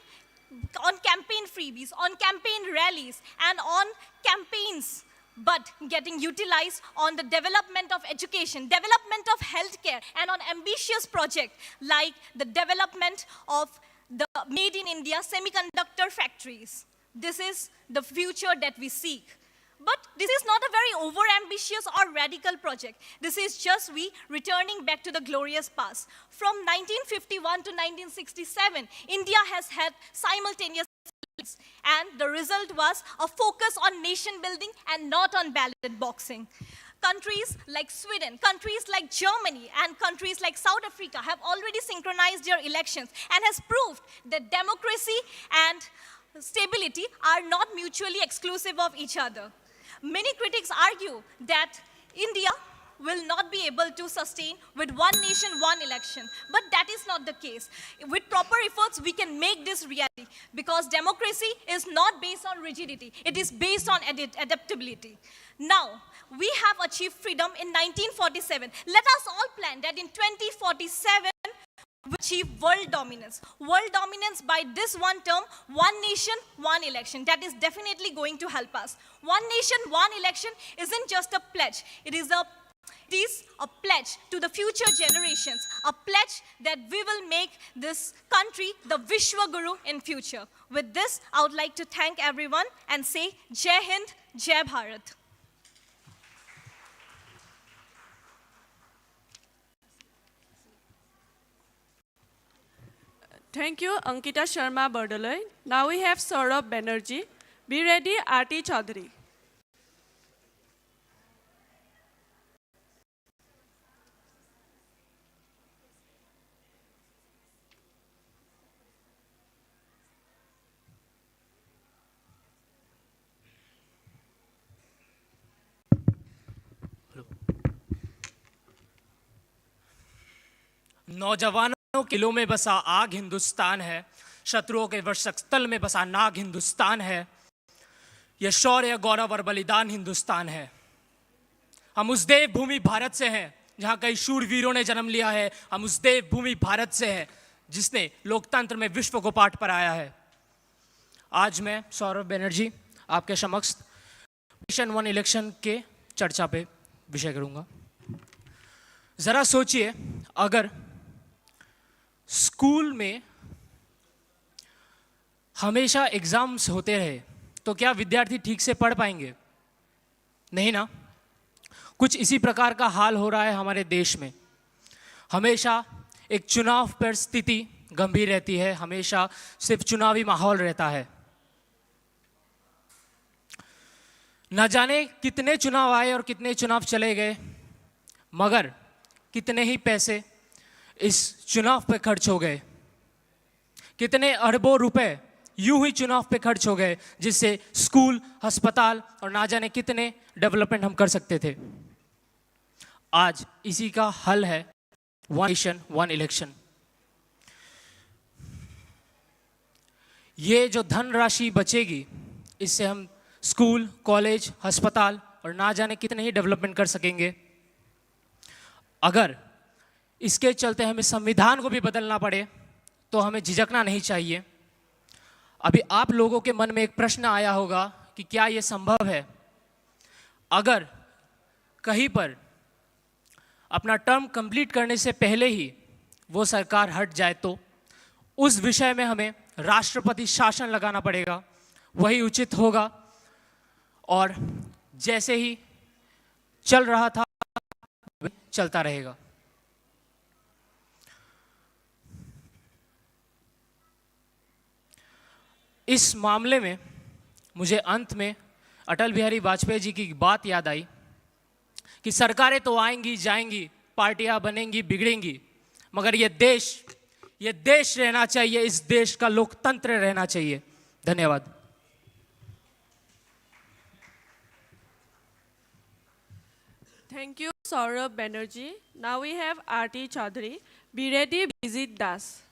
freebies, on campaign rallies, and on campaigns, but getting utilized on the development of education, development of healthcare, and on ambitious projects like the development of the Made in India semiconductor factories. This is the future that we seek. But this is not a very over-ambitious or radical project. This is just we returning back to the glorious past. From 1951 to 1967, India has had simultaneous elections, and the result was a focus on nation building and not on ballot boxing. Countries like Sweden, countries like Germany, and countries like South Africa have already synchronized their elections and has proved that democracy and stability are not mutually exclusive of each other. Many critics argue that India will not be able to sustain with one nation, one election. But that is not the case. With proper efforts, we can make this reality because democracy is not based on rigidity. It is based on adaptability. Now, we have achieved freedom in 1947. Let us all plan that in 2047, we achieve world dominance. World dominance by this one term, one nation, one election. That is definitely going to help us. One nation, one election isn't just a pledge. It is a pledge to the future generations, a pledge that we will make this country the Vishwaguru in future. With this, I would like to thank everyone and say Jai Hind, Jai Bharat. Thank you, Ankita Sharma Bardaloi. Now we have Saurabh Banerjee. Be ready, Aarti Chaudhary. नौजवानों के दिलों में बसा आग हिंदुस्तान है, शत्रुओं के वक्षस्थल में बसा नाग हिंदुस्तान है, यह शौर्य गौरव और बलिदान हिंदुस्तान है। हम उस देव भूमि भारत से हैं जहां कई शूरवीरों ने जन्म लिया है। हम उस देव भूमि भारत से हैं जिसने लोकतंत्र में विश्व को पाठ पढ़ाया है। आज मैं सौरभ बनर्जी आपके समक्ष मिशन 1 इलेक्शन के चर्चा पे विषय करूंगा। जरा सोचिए, अगर स्कूल में हमेशा एग्जाम्स होते रहे तो क्या विद्यार्थी ठीक से पढ़ पाएंगे? नहीं ना। कुछ इसी प्रकार का हाल हो रहा है हमारे देश में। हमेशा एक चुनाव पर स्थिति गंभीर रहती है, हमेशा सिर्फ चुनावी माहौल रहता है। न जाने कितने चुनाव आए और कितने चुनाव चले गए, मगर कितने ही पैसे इस चुनाव पे खर्च हो गए, कितने अरबों रुपए यूं ही चुनाव पे खर्च हो गए, जिससे स्कूल, अस्पताल और ना जाने कितने डेवलपमेंट हम कर सकते थे। आज इसी का हल है 1 नेशन 1 इलेक्शन। ये जो धनराशि बचेगी, इससे हम स्कूल, कॉलेज, अस्पताल और ना जाने कितने ही डेवलपमेंट कर सकेंगे। अगर इसके चलते हमें संविधान को भी बदलना पड़े तो हमें झिझकना नहीं चाहिए। अभी आप लोगों के मन में एक प्रश्न आया होगा कि क्या ये संभव है? अगर कहीं पर अपना टर्म कंप्लीट करने से पहले ही वो सरकार हट जाए तो उस विषय में हमें राष्ट्रपति शासन लगाना पड़ेगा, वही उचित होगा। और जैसे ही चल रहा था चलता रहेगा। इस मामले में मुझे अंत में अटल बिहारी वाजपेयी जी की बात याद आई कि सरकारें तो आएंगी जाएंगी, पार्टियां बनेंगी बिगड़ेंगी, मगर ये देश रहना चाहिए, इस देश का लोकतंत्र रहना चाहिए। धन्यवाद। Thank you, Saurabh Banerjee. Now we have R.T. Chaudhary. Be ready, Viksit Das.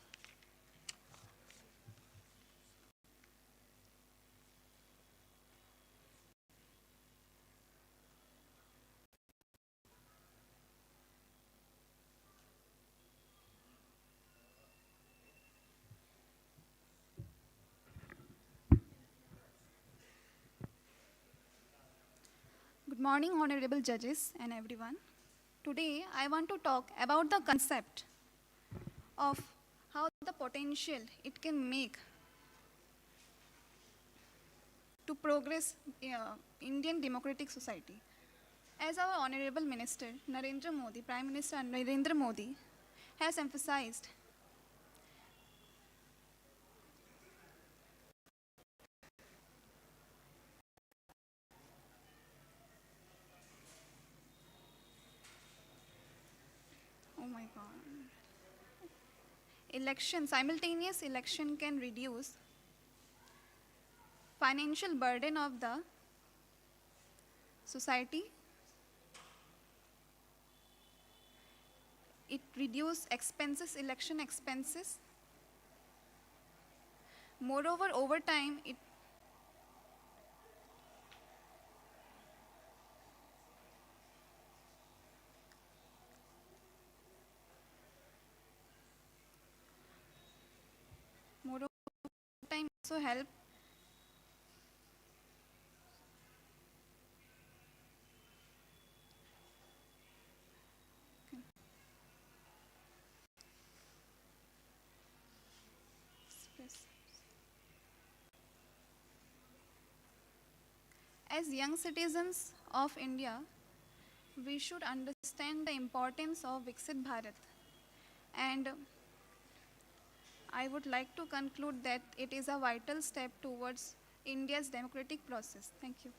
Good morning, honorable judges and everyone. Today, I want to talk about the concept of how the potential it can make to progress Indian democratic society. As our honorable minister, Narendra Modi, Prime Minister Narendra Modi, has emphasized, oh my God. Simultaneous election can reduce financial burden of the society. It reduces election expenses. Moreover, over time, also help as young citizens of India, we should understand the importance of Viksit Bharat, and I would like to conclude that it is a vital step towards India's democratic process. Thank you.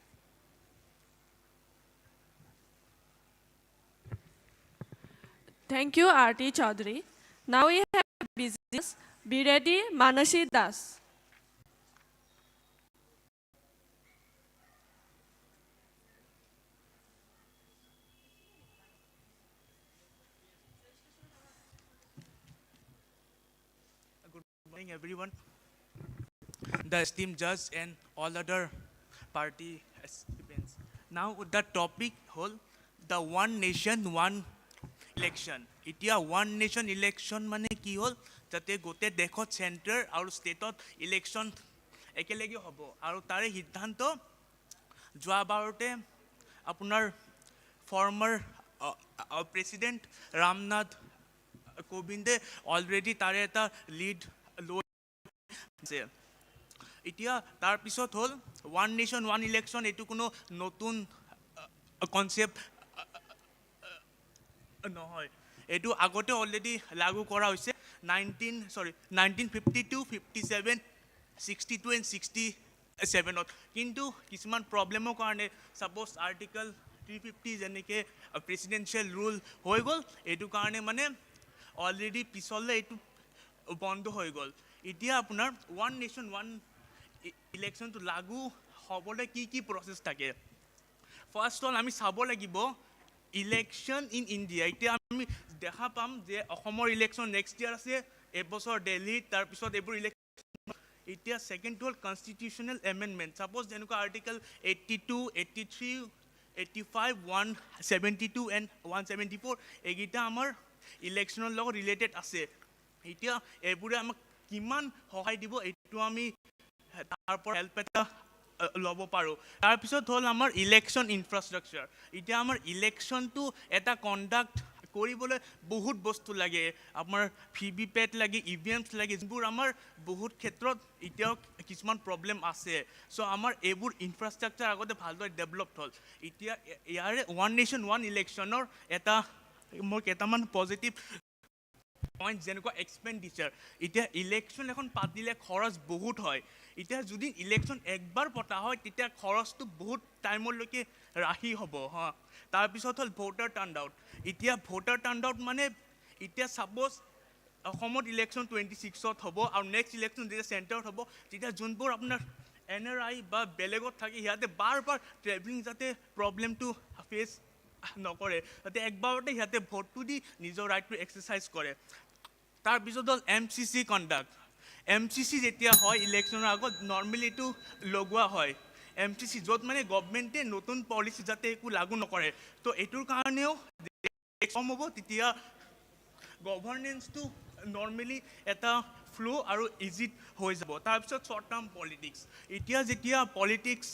Thank you, R.T. Chaudhary. Now we have business. Be ready, Manashi Das. morning, everyone. The esteemed judge and all other party participants. Now, the topic whole, the one nation, one election. Itia one nation election mane ki hol, jate gote dekhot center aur stateot election ekelege hobo. Aru tare hiddhanto joa barote apunar former president Ramnath Kovinde already tare eta lead low এতিয়া তাৰ পিছত হল one nation one election এটু কোনো নতুন concept নহয় এটু আগতে অলরেডি লাগু করা হইছে 1952 57 62 and 67 কিন্তু কিছুমান প্রবলেমৰ কাৰণে সাপোজ আৰ্টিকল 350 যেনেকে প্রেসিডেন্সিয়াল রুল হৈ গল এটু কাৰণে মানে অলরেডি পিছলে এটু বন্ধ হৈ গল এতিয়া আপোনাৰ ওয়ান নেশন ওয়ান ইলেকশন তো লাগু হবলে কি প্রসেস থাকে ফার্স্ট অল আমি চাব লাগিব ইলেকশন ইন ইন্ডিয়া এতিয়া আমি দেখা পাম যে অসমৰ ইলেকশন নেক্সট ইয়ার আছে এবছৰ দিল্লী তাৰ পিছত এবোৰ ইলেকশন এতিয়া সেকেন্ড হল কনস্টিটিউশনাল এমেন্ডমেন্ট সাপোজ যেনেকুৱা আৰ্টিকল 82 83 85 172 and 174 এগিটা আমাৰ ইলেকশনৰ লগত ৰিলেটেড আছে এতিয়া এবোৰে আমাক কিমান সহায় দিব এটো আমি তারপর হেল্প এটা লব পাৰো তাৰ পিছত হল আমাৰ ইলেকশন ইনফ্রাস্ট্রাকচার এতিয়া আমাৰ ইলেকশনটো এটা কন্ডাক্ট কৰিবলৈ বহুত বস্তু লাগে আমাৰ ভিভিপ্যাট লাগে ইভিএমস লাগে যিবোৰ আমাৰ বহুত ক্ষেত্ৰত এতিয়াও কিছুমান প্ৰবলেম আছে সো আমাৰ এইবোৰ ইনফ্রাস্ট্রাকচার আগতে ভালদৰে ডেভেলপড হল এতিয়া ইয়াৰে ওয়ান নেশন ওয়ান ইলেকশনৰ এটা মোৰ কেইটামান পজিটিভ পয়েন্ট যেনেকুৱা এক্সপেন্ডিচাৰ এতিয়া ইলেকশন এখন পাতিলে খৰচ বহুত হয় এতিয়া যদি ইলেকশন একবাৰ পতা হয় তেতিয়া খৰচটো বহুত টাইমলৈকে ৰাহি হ'ব হা তাৰ পিছত হল ভোটাৰ টাৰ্ন আউট এতিয়া ভোটাৰ টাৰ্ন আউট মানে এতিয়া সাপোজ অসমত ইলেকশন 26ত হ'ব আৰু নেক্সট ইলেকশন যেতিয়া চেণ্টাৰত হ'ব তেতিয়া যোনবোৰ আপোনাৰ এনআৰআই বা বেলেগত থাকে সিহঁতে বাৰ ট্ৰেভেলিং যাতে প্ৰবলেমটো ফেচ নকৰে যাতে একবাৰতে সিহঁতে ভোটটো দি নিজৰ ৰাইটটো এক্সাৰচাইজ কৰে তাৰ পিছত হল এমচিচি কণ্ডাক্ট এমচিচি যেতিয়া হয় ইলেকশনৰ আগত নৰ্মেলি এইটো লগোৱা হয় এমচিচি য'ত মানে গভৰ্ণমেণ্টে নতুন পলিচি যাতে একো লাগু নকৰে তো এইটোৰ কাৰণেও কম হ'ব তেতিয়া গভৰ্নেন্সটো নৰ্মেলি এটা ফ্লো আৰু ইজিত হৈ যাব তাৰপিছত শ্বৰ্ট টাৰ্ম পলিটিক্স এতিয়া যেতিয়া পলিটিক্স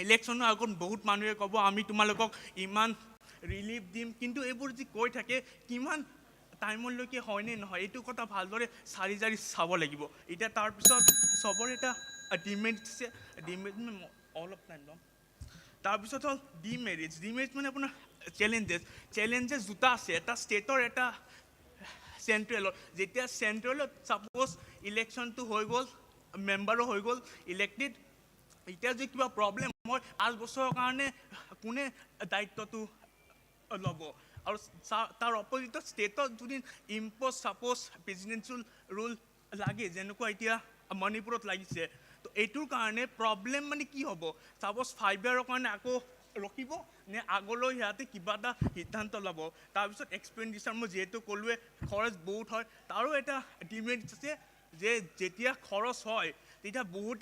ইলেকশনৰ আগত বহুত মানুহে ক'ব আমি তোমালোকক ইমান ৰিলিফ দিম কিন্তু এইবোৰ যি কৈ থাকে কিমান টাইমলৈকে হয়নে নহয় এইটো কথা ভালদৰে চাৰি চাব লাগিব এতিয়া তাৰপিছত চবৰ এটা ডিমেৰিট আছে ডিমেৰিট অলপ টাইম ল'ম তাৰপিছত হ'ল ডিমেৰিট মানে আপোনাৰ চেলেঞ্জেছ দুটা আছে এটা ষ্টেটৰ এটা চেণ্ট্ৰেলৰ যেতিয়া চেণ্ট্ৰেলত ছাপ'জ ইলেকশ্যনটো হৈ গ'ল মেম্বাৰো হৈ গ'ল ইলেক্টেড এতিয়া যে কিবা প্ৰব্লেম হয় 5 বছৰৰ কাৰণে কোনে দায়িত্বটো ল'ব আৰু তাৰ অপজিটত ষ্টেটত যদি ইম্প'জ ছাপ'জ প্ৰেচিডেন্সিয়েল ৰুল লাগে যেনেকুৱা এতিয়া মণিপুৰত লাগিছে তো এইটোৰ কাৰণে প্ৰব্লেম মানে কি হ'ব ছাপ'জ 5 ইয়াৰৰ কাৰণে আকৌ ৰখিব নে আগলৈ সিহঁতে কিবা এটা সিদ্ধান্ত ল'ব তাৰপিছত এক্সপেণ্ডিচাৰ মই যিহেতু ক'লোৱে খৰচ বহুত হয় তাৰো এটা ডিমেৰিট আছে যে যেতিয়া খৰচ হয় তেতিয়া বহুত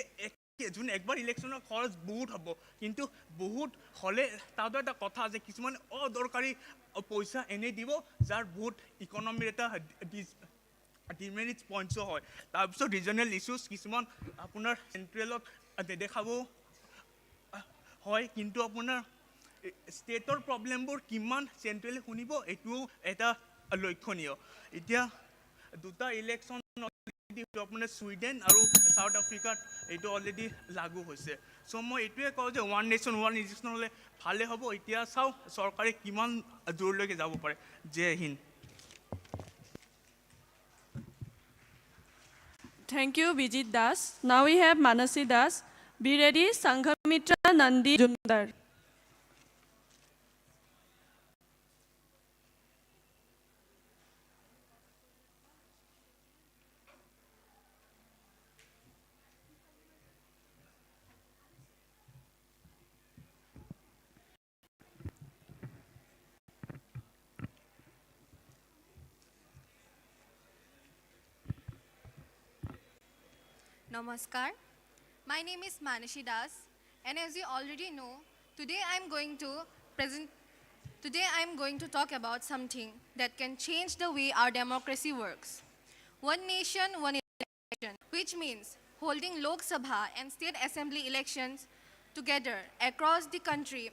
যোন একবাৰ ইলেকশ্যনৰ খৰচ বহুত হ'ব কিন্তু বহুত হ'লে তাতো এটা কথা আছে কিছুমান অদৰকাৰী পইচা এনেই দিব যাৰ বহুত ইকনমিৰ এটা ডিমেৰিট পইণ্টছো হয় তাৰপিছত ৰিজনেল ইছ্যুজ কিছুমান আপোনাৰ চেণ্ট্ৰেলত নেদেখাব হয় কিন্তু আপোনাৰ ষ্টেটৰ প্ৰব্লেমবোৰ কিমান চেণ্ট্ৰেলে শুনিব এইটোও এটা লক্ষণীয় এতিয়া দুটা ইলেকশ্যন আপোনাৰ ছুইডেন আৰু চাউথ আফ্ৰিকাত এইটো অলৰেডি লাগু হৈছে চ' মই এইটোৱে কওঁ যে ওৱান নেশ্যন ওৱান ইলেকশ্যন হ'লে ভালে হ'ব এতিয়া চাওঁ চৰকাৰে কিমান দূৰলৈকে যাব পাৰে জয় Hind Thank you, Vijit Das. Now we have Manasi Das. Be ready, Sanghamitra Nandi Jundar. Namaskar. My name is Manashi Das, and as you already know, today I'm going to talk about something that can change the way our democracy works. One nation, one election, which means holding Lok Sabha and state assembly elections together across the country.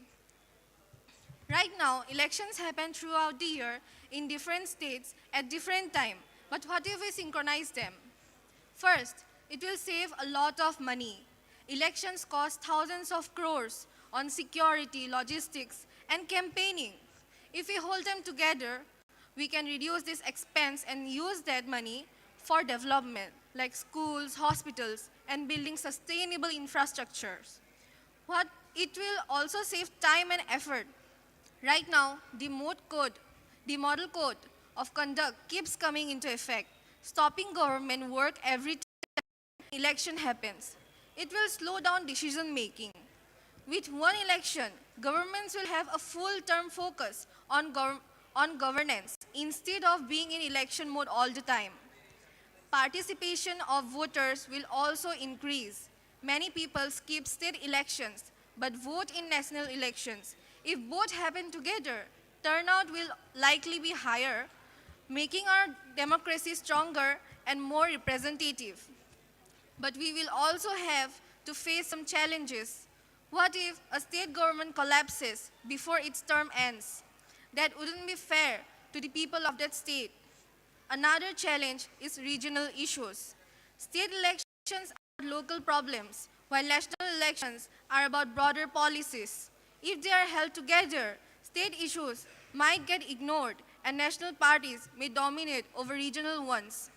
Right now, elections happen throughout the year in different states at different time. But what if we synchronize them? First, it will save a lot of money. Elections cost thousands of crores on security, logistics, and campaigning. If we hold them together, we can reduce this expense and use that money for development, like schools, hospitals, and building sustainable infrastructures. It will also save time and effort. Right now, the model code of conduct keeps coming into effect, stopping government work every time election happens. It will slow down decision making. With one election, governments will have a full-term focus on governance instead of being in election mode all the time. Participation of voters will also increase. Many people skip state elections but vote in national elections. If both happen together, turnout will likely be higher, making our democracy stronger and more representative. But we will also have to face some challenges. What if a state government collapses before its term ends? That wouldn't be fair to the people of that state. Another challenge is regional issues. State elections are local problems, while national elections are about broader policies. If they are held together, state issues might get ignored and national parties may dominate over regional ones.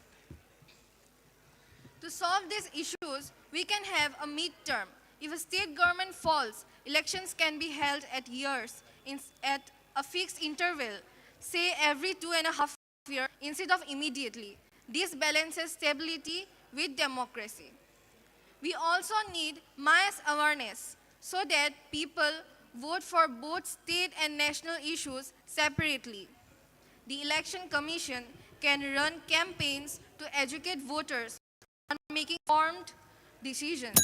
To solve these issues, we can have a midterm. If a state government falls, elections can be held at years at a fixed interval, say every 2.5 years instead of immediately. This balances stability with democracy. We also need mass awareness so that people vote for both state and national issues separately. The Election Commission can run campaigns to educate voters on making informed decisions.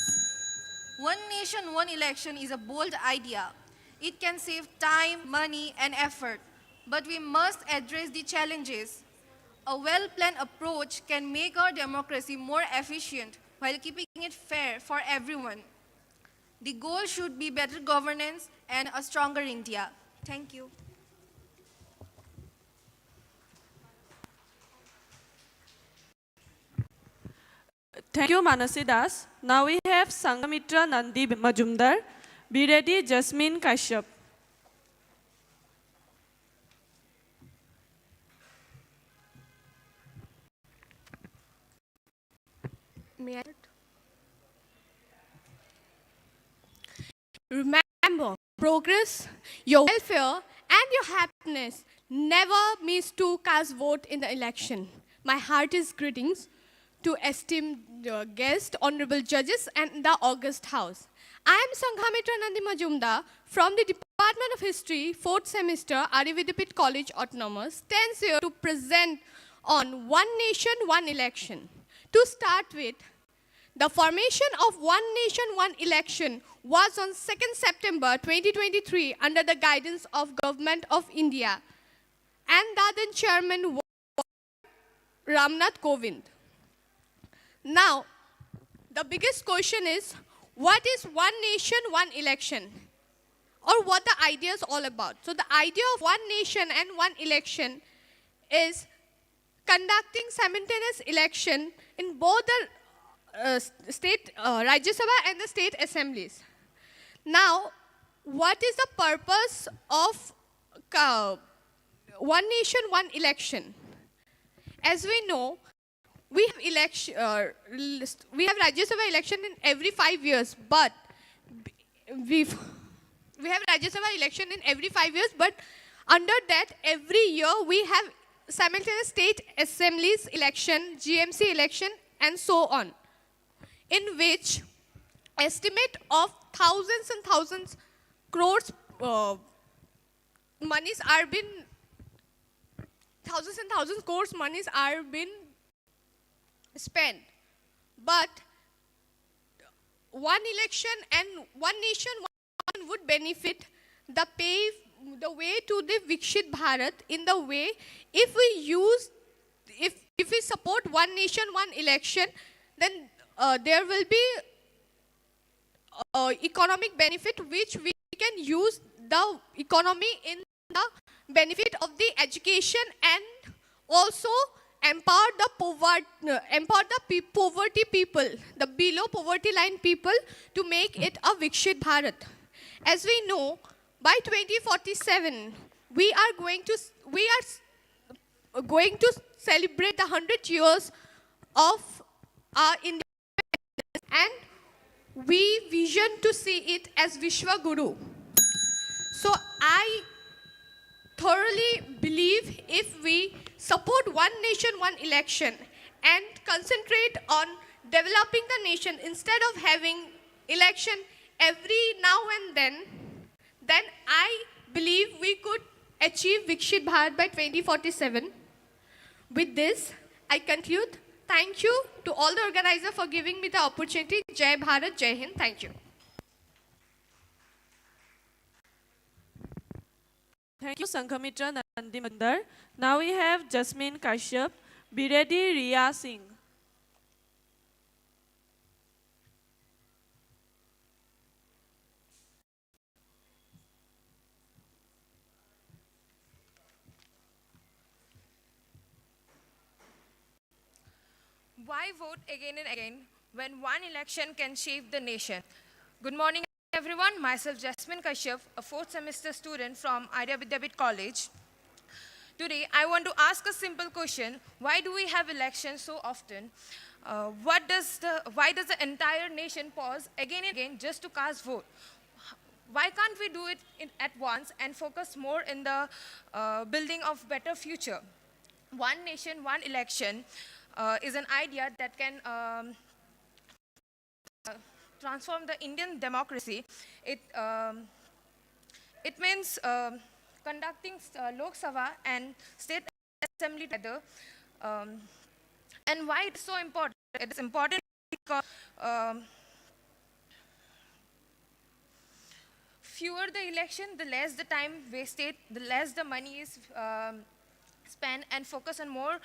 One nation, one election is a bold idea. It can save time, money, and effort, but we must address the challenges. A well-planned approach can make our democracy more efficient while keeping it fair for everyone. The goal should be better governance and a stronger India. Thank you. Thank you, Manasi Das. Now we have Sanghamitra Nandi Majumdar. Be ready, Jasmine Kashyap. May I? Remember, progress, your welfare, and your happiness never miss to cast vote in the election. My heartiest greetings to esteemed guests, honorable judges, and the august house. I am Sanghamitra Nandi Majumdar from the Department of History, 4th semester, Arividipit College Autonomous, stands here to present on One Nation, One Election. To start with, the formation of One Nation, One Election was on 2nd September 2023 under the guidance of Government of India and the then Chairman was Ramnath Kovind. Now, the biggest question is, what is One Nation, One Election? Or what the idea is all about? So the idea of One Nation and One Election is conducting simultaneous election in both the state Rajya Sabha and the state assemblies. Now, what is the purpose of One Nation, One Election? As we know, we have Rajya Sabha election in every 5 years, but we have Rajya Sabha election in every 5 years, but under that, every year we have simultaneous state assemblies election, GMC election, and so on, in which estimate of thousands and thousands crores monies are been spent. But one election and one nation, one would benefit the way to the Viksit Bharat in the way if we support one nation, one election, then there will be economic benefit which we can use the economy in the benefit of the education and also empower the poverty people, the below poverty line people, to make it a Viksit Bharat. As we know, by 2047, we are going to celebrate the 100 years of our independence, and we vision to see it as Vishwa Guru. So I thoroughly believe if we support one nation, one election and concentrate on developing the nation instead of having election every now and then I believe we could achieve Viksit Bharat by 2047. With this, I conclude. Thank you to all the organizers for giving me the opportunity. Jai Bharat, Jai Hind. Thank you. Thank you, Sanghamitra Nandi Mandar. Now we have Jasmine Kashyap, Biredi Riya Singh. Why vote again and again when one election can shape the nation? Good morning, everyone. Myself, Jasmine Kashyap, a fourth semester student from Arya Vidyapit College. Today, I want to ask a simple question. Why do we have elections so often? Why does the entire nation pause again and again just to cast vote? Why can't we do it at once and focus more in the building of better future? One nation, one election is an idea that can transform the Indian democracy. It means conducting Lok Sabha and State Assembly together. And why it's so important? It's important because fewer the election, the less the time wasted, the less the money is spent, and focus on more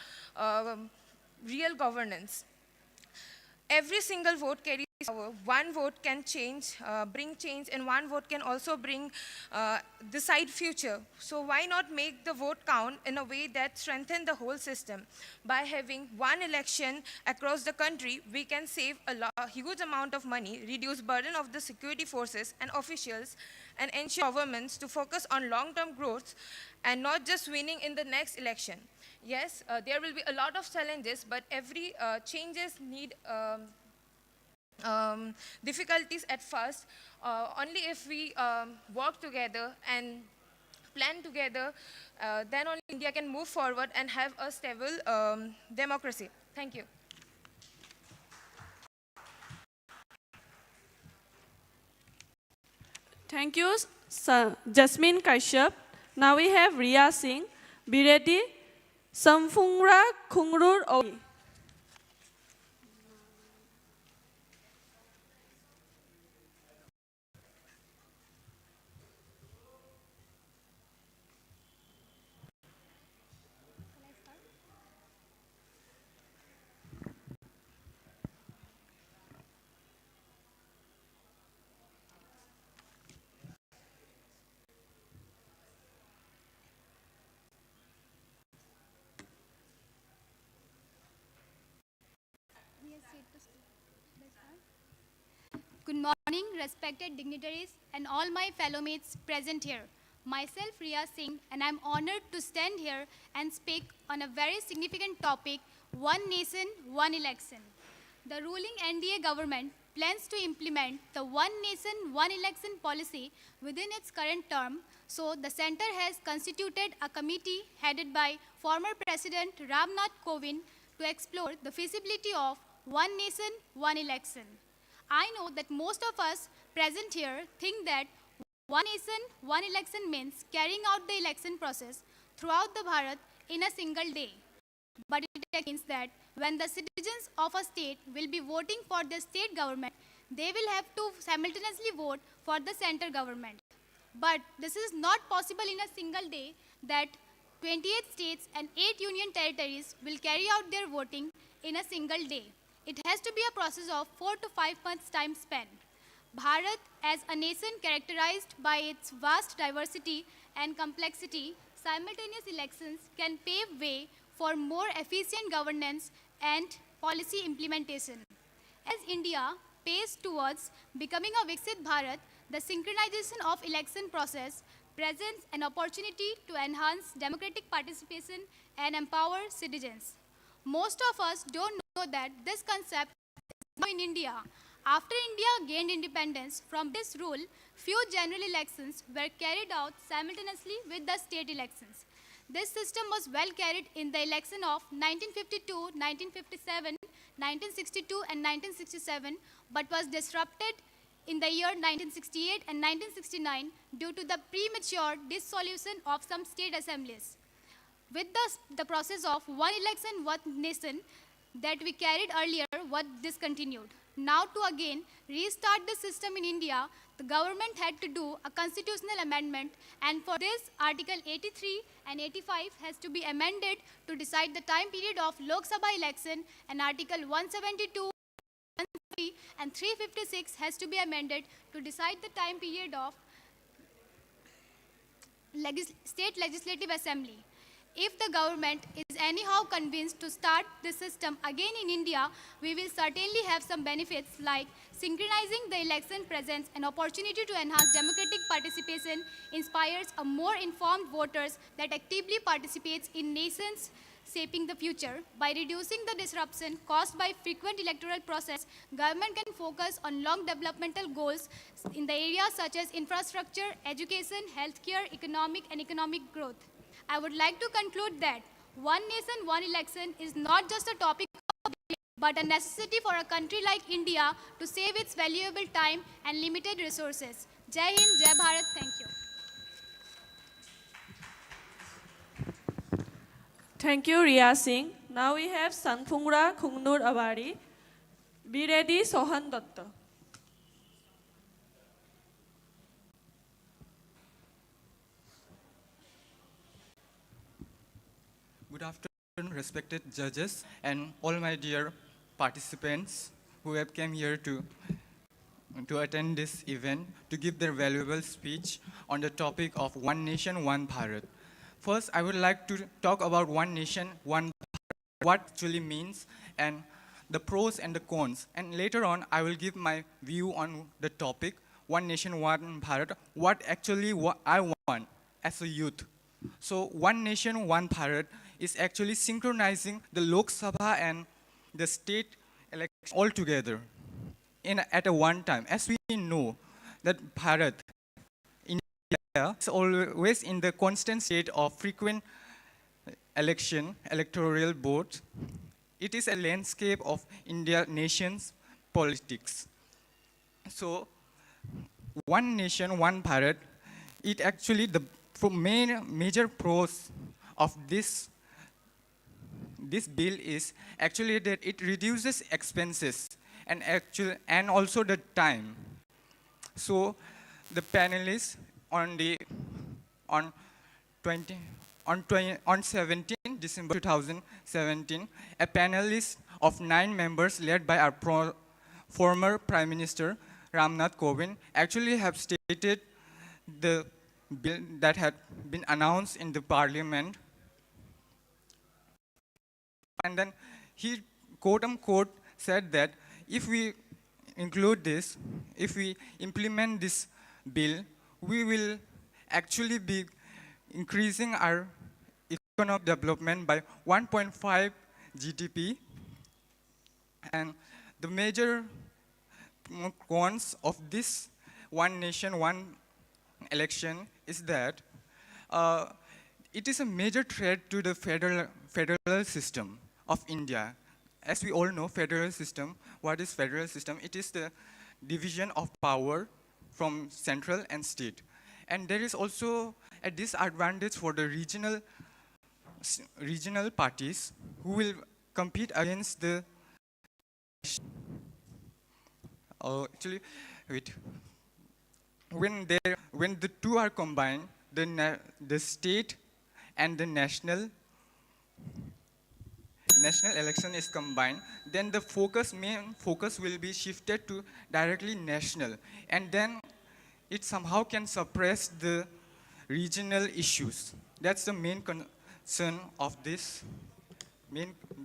real governance. Every single vote carries power. One vote can bring change, and one vote can also bring decide future. So why not make the vote count in a way that strengthens the whole system? By having one election across the country, we can save a huge amount of money, reduce burden of the security forces and officials, and ensure governments to focus on long-term growth and not just winning in the next election. Yes, there will be a lot of challenges, but every changes need difficulties at first. Only if we work together and plan together, then only India can move forward and have a stable democracy. Thank you. Thank you, Jasmine Kashyap. Now we have Riya Singh, Biredi Samfungra Khungrur Owi. Good morning, respected dignitaries and all my fellow mates present here. Myself, Riya Singh, and I'm honored to stand here and speak on a very significant topic, One Nation, One Election. The ruling NDA government plans to implement the One Nation, One Election policy within its current term. So the center has constituted a committee headed by former President Ramnath Kovind to explore the feasibility of One Nation, One Election. I know that most of us present here think that one nation, one election means carrying out the election process throughout the Bharat in a single day. But it means that when the citizens of a state will be voting for their state government, they will have to simultaneously vote for the center government. But this is not possible in a single day that 28 states and 8 union territories will carry out their voting in a single day. It has to be a process of 4 to 5 months time span. Bharat, as a nation characterized by its vast diversity and complexity, simultaneous elections can pave way for more efficient governance and policy implementation. As India paces towards becoming a Viksit Bharat, the synchronization of election process presents an opportunity to enhance democratic participation and empower citizens. Most of us don't know that this concept is now in India. After India gained independence from this rule, few general elections were carried out simultaneously with the state elections. This system was well carried in the election of 1952, 1957, 1962 and 1967, but was disrupted in the year 1968 and 1969 due to the premature dissolution of some state assemblies. With the process of one election, one nation that we carried earlier was discontinued. Now to again restart the system in India, the government had to do a constitutional amendment, and for this Article 83 and 85 has to be amended to decide the time period of Lok Sabha election, and Article 172 and 356 has to be amended to decide the time period of state legislative assembly. If the government is anyhow convinced to start the system again in India, we will certainly have some benefits like synchronizing the election presents an opportunity to enhance democratic participation, inspires a more informed voters that actively participates in nations shaping the future. By reducing the disruption caused by frequent electoral process, government can focus on long developmental goals in the areas such as infrastructure, education, healthcare, economic growth. I would like to conclude that one nation, one election is not just a topic of debate, but a necessity for a country like India to save its valuable time and limited resources. Jai Hind, Jai Bharat, thank you. Thank you, Riya Singh. Now we have Sanfungra Khungnur Awari, Biredi Sohan Datta. Good afternoon, respected judges and all my dear participants who have come here to attend this event to give their valuable speech on the topic of One Nation, One Bharat. First, I would like to talk about One Nation, One Bharat, what actually means and the pros and the cons. And later on, I will give my view on the topic, One Nation, One Bharat, what actually I want as a youth. So One Nation, One Bharat is actually synchronizing the Lok Sabha and the state elections all together at a one time. As we know that Bharat, India, is always in the constant state of frequent electoral votes. It is a landscape of India nation's politics. So One Nation, One Bharat, it actually the major pros of this bill is actually that it reduces expenses and also the time. So the panelists on 17 December 2017, a panelist of 9 members led by our former Prime Minister Ramnath Kovind actually have stated the bill that had been announced in the parliament. And then he, quote unquote, said that if we include this, if we implement this bill, we will actually be increasing our economic development by 1.5 GDP. And the major cons of this One Nation, One election is that it is a major threat to the federal system of India. As we all know, federal system, what is federal system? It is the division of power from central and state. And there is also a disadvantage for the regional parties who will compete against the actually, wait. When the two are combined, the state and the national election is combined, then the main focus will be shifted to directly national, and then it somehow can suppress the regional issues. That's the main concern of this.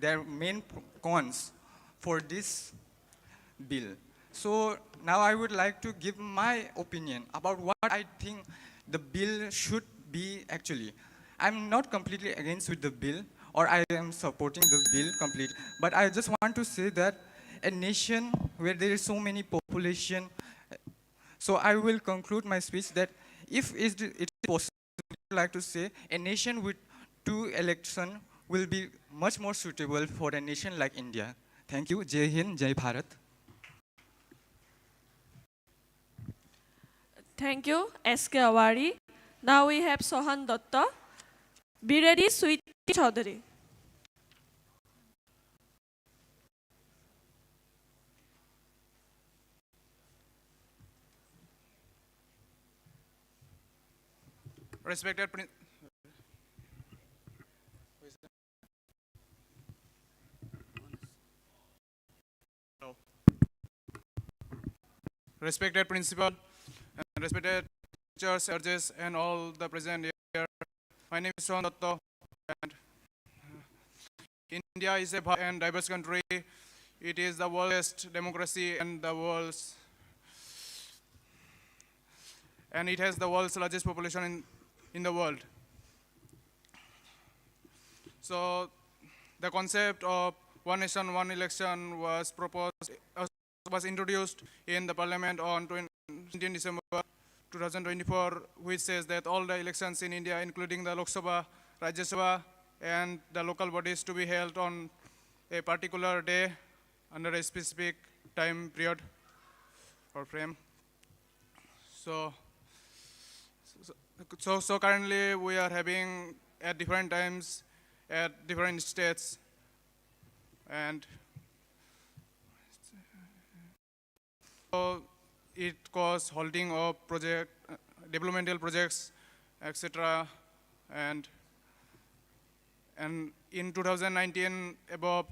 Their main cons for this bill. So now I would like to give my opinion about what I think the bill should be actually. I'm not completely against with the bill, or I am supporting the bill completely, but I just want to say that a nation where there is so many population, so I will conclude my speech that if it is possible, I would like to say a nation with two elections will be much more suitable for a nation like India. Thank you. Jai Hind, Jai Bharat. Thank you, S.K. Awari. Now we have Sohan Datta. Be ready, Sweet Chaudhary. Respected Respected principal, and respected teachers, judges, and all the present here. My name is Sohan Datta, and India is a vast and diverse country. It is the world's democracy and it has the world's largest population in the world. So the concept of one nation, one election was introduced in the parliament on 19 December 2024, which says that all the elections in India, including the Lok Sabha, Rajya Sabha, and the local bodies, to be held on a particular day under a specific time period or frame. So currently we are having at different times at different states, and so it caused halting of developmental projects, etc. And in 2019, about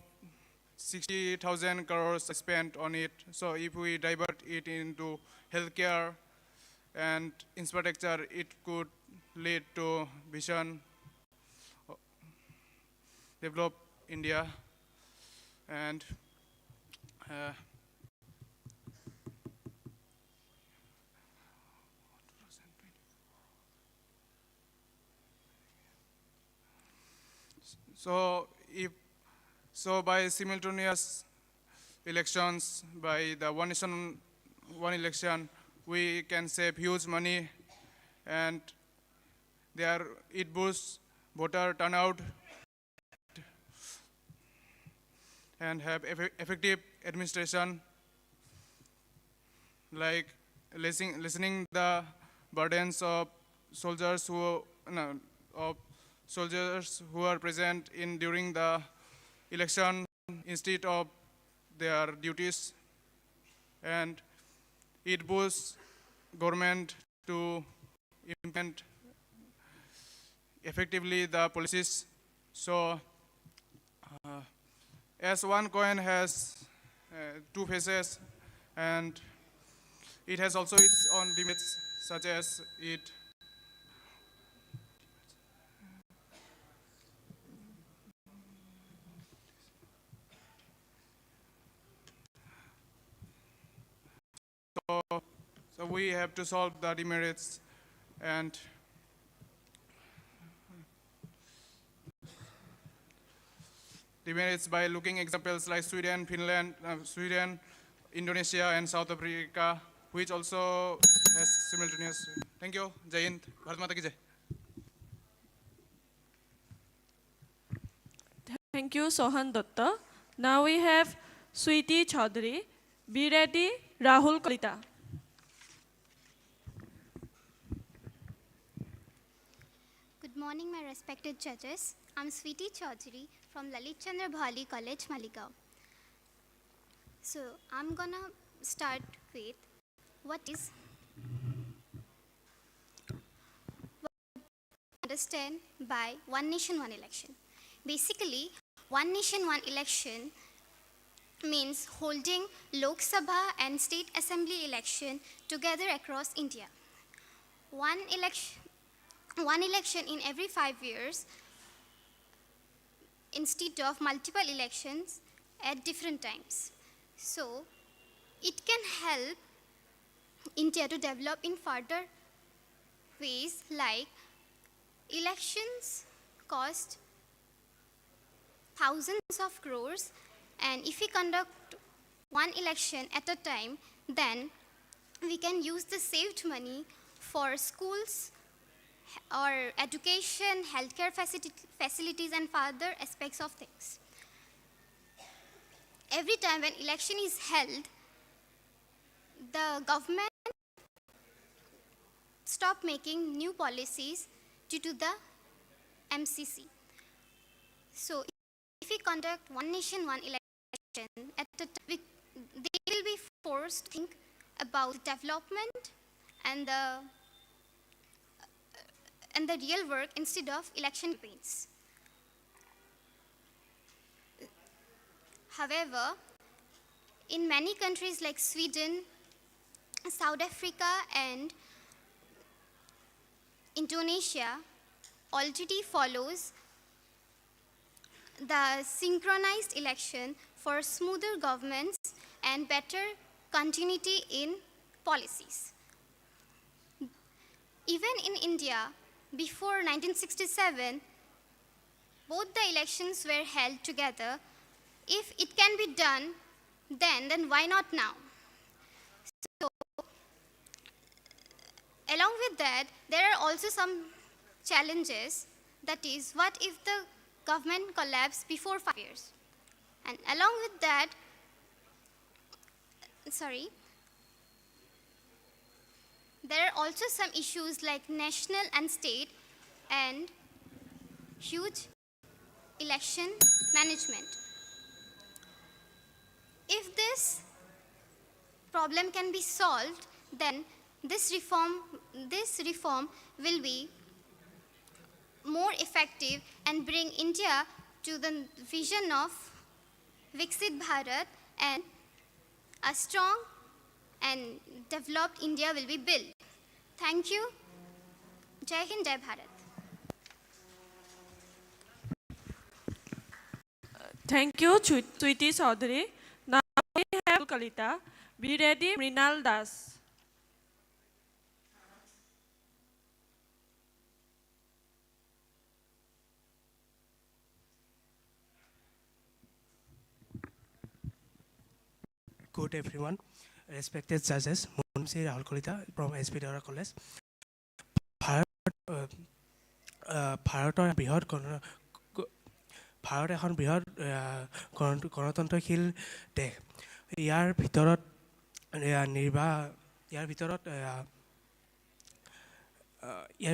60,000 crores spent on it. So if we divert it into healthcare and infrastructure, it could lead to vision, develop India, and so by simultaneous elections, by the one nation, one election, we can save huge money, and it boosts voter turnout and have effective administration, like lessening the burdens of soldiers who are present during the election instead of their duties, and it boosts government to implement effectively the policies. So as one coin has two faces, and it has also its own demerits, such as it so we have to solve the demerits, and demerits by looking examples like Sweden, Finland, Indonesia, and South Africa, which also has simultaneous. Thank you. Jai Hind. Bharat Mata ki Jai. Thank you, Sohan Datta. Now we have Sweetie Chaudhary. Be ready, Rahul Kalita. Good morning, my respected judges. I'm Sweetie Chaudhary from Lalit Chandra Bhali College, Maligaon. So I'm gonna start with what is understand by one nation, one election. Basically, one nation, one election means holding Lok Sabha and state assembly election together across India. One election in every 5 years instead of multiple elections at different times. So it can help India to develop in further ways, like elections cost thousands of crores, and if we conduct one election at a time, then we can use the saved money for schools or education, healthcare facilities, and further aspects of things. Every time when election is held, the government stop making new policies due to the MCC. So if we conduct one nation, one election, they will be forced to think about development and the real work instead of election campaigns. However, in many countries like Sweden, South Africa, and Indonesia already follows the synchronized election for smoother governments and better continuity in policies. Even in India, before 1967, both the elections were held together. If it can be done then why not now? So, along with that, there are also some challenges. That is, what if the government collapses before 5 years? And along with that, there are also some issues like national and state and huge election management. If this problem can be solved, then this reform will be more effective and bring India to the vision of Viksit Bharat, and a strong and developed India will be built. Thank you. Jai Hind, Jai Bharat. Thank you, Sweetie Chaudhary. Now we have Kalita. Be ready, Mrinal Das. Good everyone, respected judges, Munsi Rahul Kalita from SP Dara College. Bharat এখন বৃহৎ গণতন্ত্ৰশীল দেশ। ইয়াৰ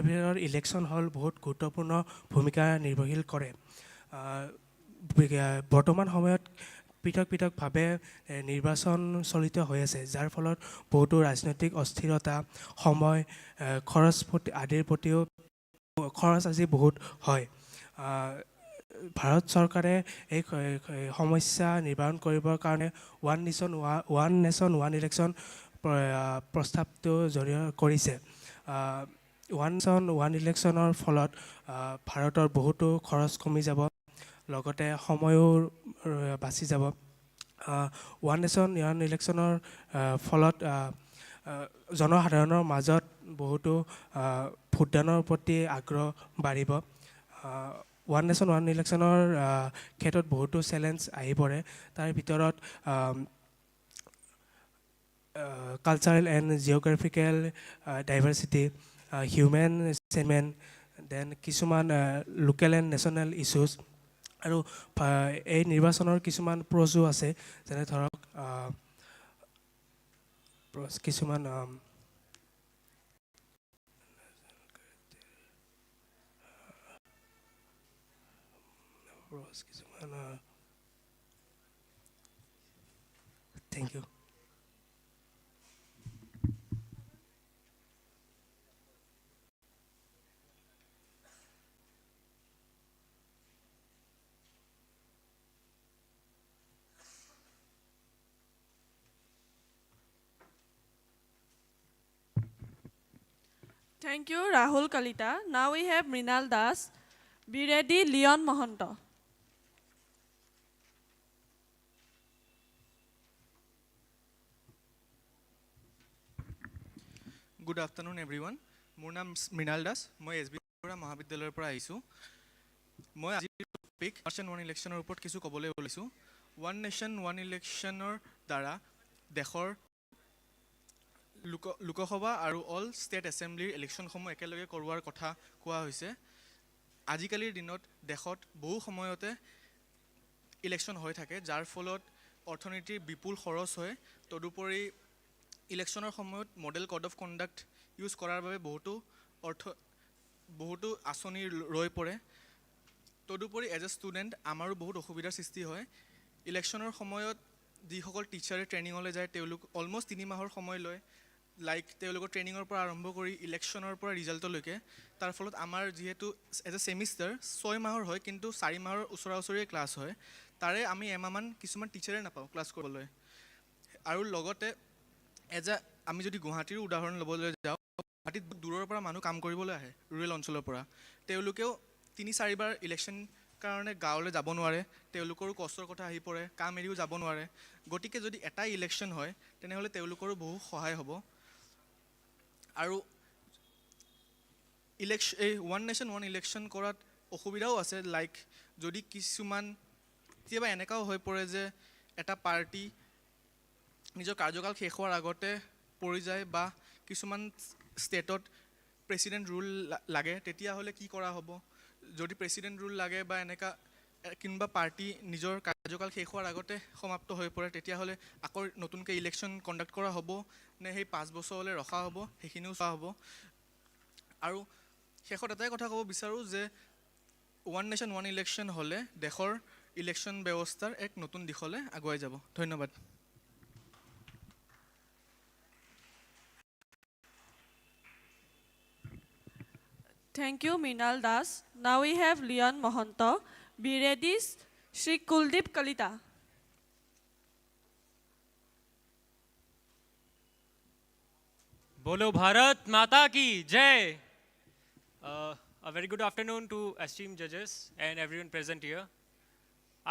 ভিতৰত election হল বহুত গুৰুত্বপূৰ্ণ ভূমিকা নিৰ্বাহীল কৰে। বৰ্তমান সময়ত পৃথকভাৱে নিৰ্বাচন চলিত হৈ আছে, যাৰ ফলত বহুতো ৰাজনৈতিক অস্থিৰতা, সময়, খৰচ আদিৰ প্ৰতিও খৰচ আজি বহুত হয়। ভাৰত চৰকাৰে এই সমস্যা নিবাৰণ কৰিবৰ কাৰণে ওৱান নেশ্যন ওৱান ইলেকশ্যন প্ৰস্তাৱটো কৰিছে। ওৱান নেশ্যন ওৱান ইলেকশ্যনৰ ফলত ভাৰতৰ বহুতো খৰচ কমি যাব, লগতে সময়ো বাচি যাব। ওৱান নেশ্যন ওৱান ইলেকশ্যনৰ ফলত জনসাধাৰণৰ মাজত বহুতো ভোটদানৰ প্ৰতি আগ্ৰহ বাঢ়িব। ওৱান নেশ্যন ওৱান ইলেকশ্যনৰ ক্ষেত্ৰত বহুতো চেলেঞ্জ আহি পৰে। তাৰ ভিতৰত cultural and geographical diversity, human চেমেন, দেন কিছুমান লোকেল এণ্ড নেশ্যনেল ইছ্যুজ, আৰু এই নিৰ্বাচনৰ কিছুমান প্ৰজো আছে, যেনে ধৰক কিছুমান Thank you. Thank you, Rahul Kalita. Now we have Mrinal Das. Be ready, Leon Mohanto. Good afternoon, everyone. My name is Mrinal Das. I am SB Mahavidyalaya পৰা আহিছো। মই আজি টপিক নেশ্যন ওৱান ইলেকশ্যনৰ ওপৰত কিছু ক'বলৈ ওলাইছো। ওৱান নেশ্যন ওৱান ইলেকশ্যনৰ দ্বাৰা দেশৰ লোকসভা আৰু অল ষ্টেট এছেম্বলিৰ ইলেকশ্যনসমূহ একেলগে কৰোৱাৰ কথা কোৱা হৈছে। আজিকালিৰ দিনত দেশত বহু সময়তে ইলেকশ্যন হৈ থাকে, যাৰ ফলত অৰ্থনীতিৰ বিপুল খৰচ হয়। তদুপৰি ইলেকশ্যনৰ সময়ত model code of conduct use কৰাৰ বাবে বহুতো আঁচনি ৰৈ পৰে। তদুপৰি এজ এ ষ্টুডেণ্ট আমাৰো বহুত অসুবিধাৰ সৃষ্টি হয়। ইলেকশ্যনৰ সময়ত যিসকল টিচাৰে ট্ৰেইনিঙলৈ যায় তেওঁলোক অলমষ্ট 3 মাহৰ সময় লয়, লাইক তেওঁলোকৰ ট্ৰেইনিঙৰ পৰা আৰম্ভ কৰি ইলেকশ্যনৰ পৰা ৰিজাল্টলৈকে। তাৰ ফলত আমাৰ যিহেতু এজ এ ছেমিষ্টাৰ 6 মাহৰ হয়, কিন্তু 4 মাহৰ ওচৰা ওচৰিয়ে ক্লাছ হয়। তাৰে আমি এমাহমান কিছুমান টিচাৰে নাপাওঁ ক্লাছ কৰিবলৈ। আৰু লগতে আমি যদি গুৱাহাটীৰ উদাহৰণ ল'বলৈ যাওঁ, গুৱাহাটীত দূৰৰ পৰা মানুহ কাম কৰিবলৈ আহে ৰুৰেল অঞ্চলৰ পৰা। তেওঁলোকেও 3-4 বাৰ ইলেকশ্যন কাৰণে গাঁৱলৈ যাব নোৱাৰে, তেওঁলোকৰো কষ্টৰ কথা আহি পৰে, কাম এৰিও যাব নোৱাৰে। গতিকে যদি এটাই ইলেকশ্যন হয় তেনেহ'লে তেওঁলোকৰো বহু সহায় হ'ব। আৰু এই ওৱান নেশ্যন ওৱান ইলেকশ্যন কৰাত অসুবিধাও আছে, লাইক যদি কিছুমান কেতিয়াবা এনেকুৱাও হৈ পৰে যে এটা পাৰ্টি নিজৰ কাৰ্যকাল শেষ হোৱাৰ আগতে পৰি যায় বা কিছুমান ষ্টেটত প্ৰেচিডেণ্ট ৰুল লাগে, তেতিয়াহ'লে কি কৰা হ'ব? যদি প্ৰেচিডেণ্ট ৰুল লাগে বা এনেকুৱা কোনোবা পাৰ্টি নিজৰ কাৰ্যকাল শেষ হোৱাৰ আগতে সমাপ্ত হৈ পৰে, তেতিয়াহ'লে আকৌ নতুনকৈ ইলেকশ্যন কণ্ডাক্ট কৰা হ'ব নে সেই 5 বছৰলৈ ৰখা হ'ব, সেইখিনিও চোৱা হ'ব। আৰু শেষত এটাই কথা ক'ব বিচাৰোঁ যে ওৱান নেশ্যন ওৱান ইলেকশ্যন হ'লে দেশৰ ইলেকশ্যন ব্যৱস্থাৰ এক নতুন দিশলৈ আগুৱাই যাব। ধন্যবাদ। Thank you, Mrinal Das. Now we have Leon Mohanto. Be ready, Shri Kuldeep Kalita. Bolo Bharat Mata ki Jai. A very good afternoon to esteemed judges and everyone present here.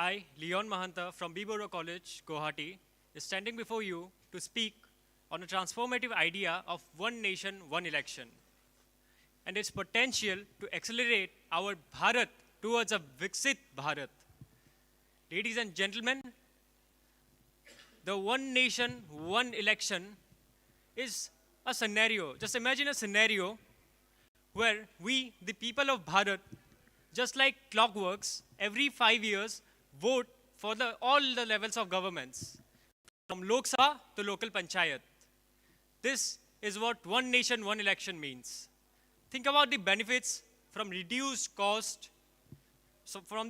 I, Leon Mahanta from Borooah College, Guwahati, is standing before you to speak on a transformative idea of one nation, one election, and its potential to accelerate our Bharat towards a Viksit Bharat. Ladies and gentlemen, the one nation, one election is a scenario. Just imagine a scenario where we, the people of Bharat, just like clockworks, every 5 years vote for all the levels of governments, from Lok Sabha to local panchayat. This is what one nation, one election means. Think about the benefits from reduced cost, from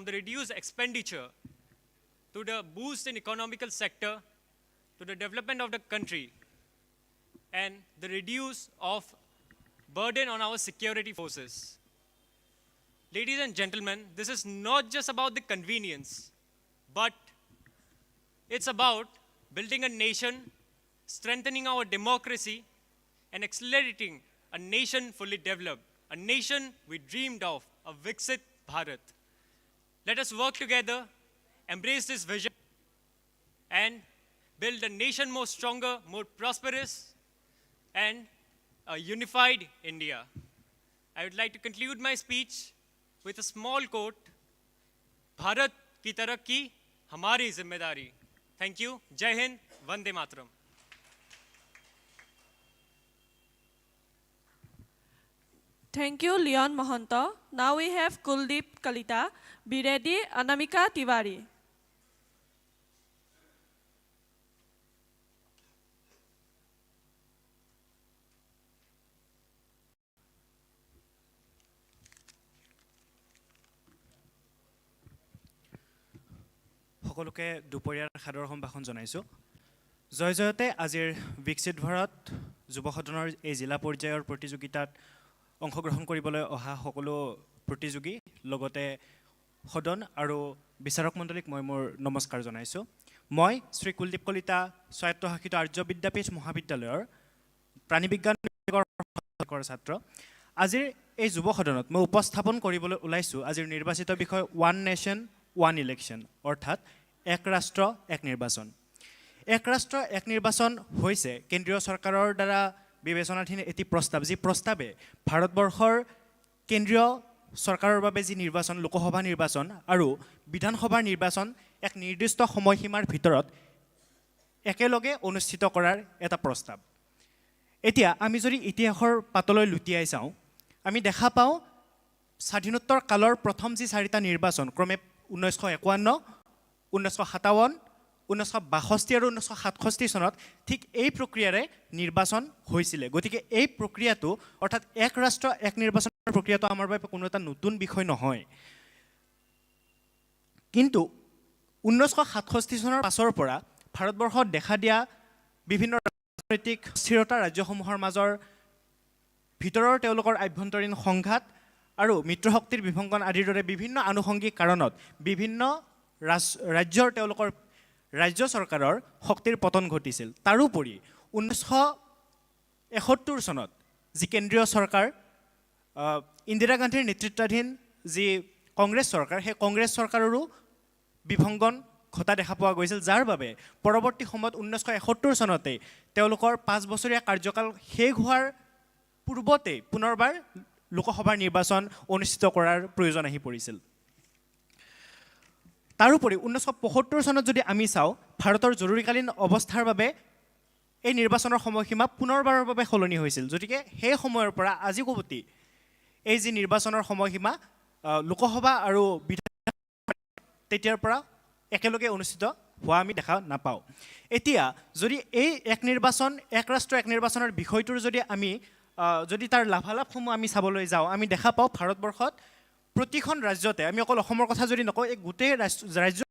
the reduced expenditure to the boost in economical sector, to the development of the country, and the reduce of burden on our security forces. Ladies and gentlemen, this is not just about the convenience, but it's about building a nation, strengthening our democracy, and accelerating a nation fully developed, a nation we dreamed of, a Viksit Bharat. Let us work together, embrace this vision, and build a nation more stronger, more prosperous, and a unified India. I would like to conclude my speech with a small quote, Bharat ki tarakki hamari zimmedari. Thank you. Jai Hind, Vande Mataram. Thank you, Leon Mohanto. Now we have Kuldeep Kalita. Be ready, Anamika Tiwari. সকলোকে দুপৰীয়াৰ সাদৰ সম্ভাষণ জনাইছোঁ। জয় জয়তে আজিৰ বিকশিত ভাৰত যুৱ সদনৰ এই জিলা পৰ্যায়ৰ প্ৰতিযোগিতাত অংশগ্ৰহণ কৰিবলৈ অহা সকলো প্ৰতিযোগী, লগতে সদন আৰু বিচাৰক মণ্ডলীক মই মোৰ নমস্কাৰ জনাইছোঁ। মই শ্ৰী কুলদীপ কলিতা স্বায়ত্তশাসিত আৰ্য বিদ্যাপীঠ মহাবিদ্যালয়ৰ প্ৰাণীবিজ্ঞান বিভাগৰ ছাত্ৰ আজিৰ এই যুৱ সদনত মই উপস্থাপন কৰিবলৈ ওলাইছোঁ আজিৰ নিৰ্বাচিত বিষয় ওৱান নেশ্যন ওৱান ইলেকশ্যন অৰ্থাৎ এক ৰাষ্ট্ৰ এক নিৰ্বাচন। এক ৰাষ্ট্ৰ এক নিৰ্বাচন হৈছে কেন্দ্ৰীয় চৰকাৰৰ দ্বাৰা বিবেচনাধীন এটি প্ৰস্তাৱ, যি প্ৰস্তাৱে ভাৰতবৰ্ষৰ কেন্দ্ৰীয় চৰকাৰৰ বাবে যি নিৰ্বাচন লোকসভা নিৰ্বাচন আৰু বিধানসভাৰ নিৰ্বাচন এক নিৰ্দিষ্ট সময়সীমাৰ ভিতৰত একেলগে অনুষ্ঠিত কৰাৰ এটা প্ৰস্তাৱ। এতিয়া আমি যদি ইতিহাসৰ পাতলৈ লুটিয়াই চাওঁ আমি দেখা পাওঁ স্বাধীনোত্তৰ কালৰ প্ৰথম যি চাৰিটা নিৰ্বাচন ক্ৰমে 1951, 1957, 1962 আৰু 1967 চনত ঠিক এই প্ৰক্ৰিয়াৰে নিৰ্বাচন হৈছিলে। গতিকে এই প্ৰক্ৰিয়াটো অৰ্থাৎ এক ৰাষ্ট্ৰ এক নিৰ্বাচনৰ প্ৰক্ৰিয়াটো আমাৰ বাবে কোনো এটা নতুন বিষয় নহয়। কিন্তু 1967 চনৰ পাছৰ পৰা ভাৰতবৰ্ষত দেখা দিয়া বিভিন্ন ৰাজনৈতিক স্থিৰতা ৰাজ্যসমূহৰ মাজৰ ভিতৰৰ তেওঁলোকৰ আভ্যন্তৰীণ সংঘাত আৰু মিত্ৰশক্তিৰ বিভংগন আদিৰ দৰে বিভিন্ন আনুষংগিক কাৰণত বিভিন্ন ৰাজ্যৰ তেওঁলোকৰ ৰাজ্য চৰকাৰৰ শক্তিৰ পতন ঘটিছিল। তাৰোপৰি 1971 চনত যি কেন্দ্ৰীয় চৰকাৰ ইন্দিৰা গান্ধীৰ নেতৃত্বাধীন যি কংগ্ৰেছ চৰকাৰ সেই কংগ্ৰেছ চৰকাৰৰো বিভংগন ঘটা দেখা পোৱা গৈছিল, যাৰ বাবে পৰৱৰ্তী সময়ত 1971 চনতে তেওঁলোকৰ 5 বছৰীয়া কাৰ্যকাল শেষ হোৱাৰ পূৰ্বতে পুনৰবাৰ লোকসভাৰ নিৰ্বাচন অনুষ্ঠিত কৰাৰ প্ৰয়োজন আহি পৰিছিল। তাৰোপৰি 1975 চনত যদি আমি চাওঁ ভাৰতৰ জৰুৰীকালীন অৱস্থাৰ বাবে এই নিৰ্বাচনৰ সময়সীমা পুনৰবাৰৰ বাবে সলনি হৈছিল। গতিকে সেই সময়ৰ পৰা আজি কবতি এই যি নিৰ্বাচনৰ সময়সীমা লোকসভা আৰু বিধানসভা তেতিয়াৰ পৰা একেলগে অনুষ্ঠিত হোৱা আমি দেখা নাপাওঁ। এতিয়া যদি এই এক নিৰ্বাচন এক ৰাষ্ট্ৰ এক নিৰ্বাচনৰ বিষয়টোৰ যদি তাৰ লাভালাভসমূহ আমি চাবলৈ যাওঁ আমি দেখা পাওঁ ভাৰতবৰ্ষত প্ৰতিখন ৰাজ্যতে আমি অকল অসমৰ কথা যদি নকওঁ এই গোটেই ৰাজ্য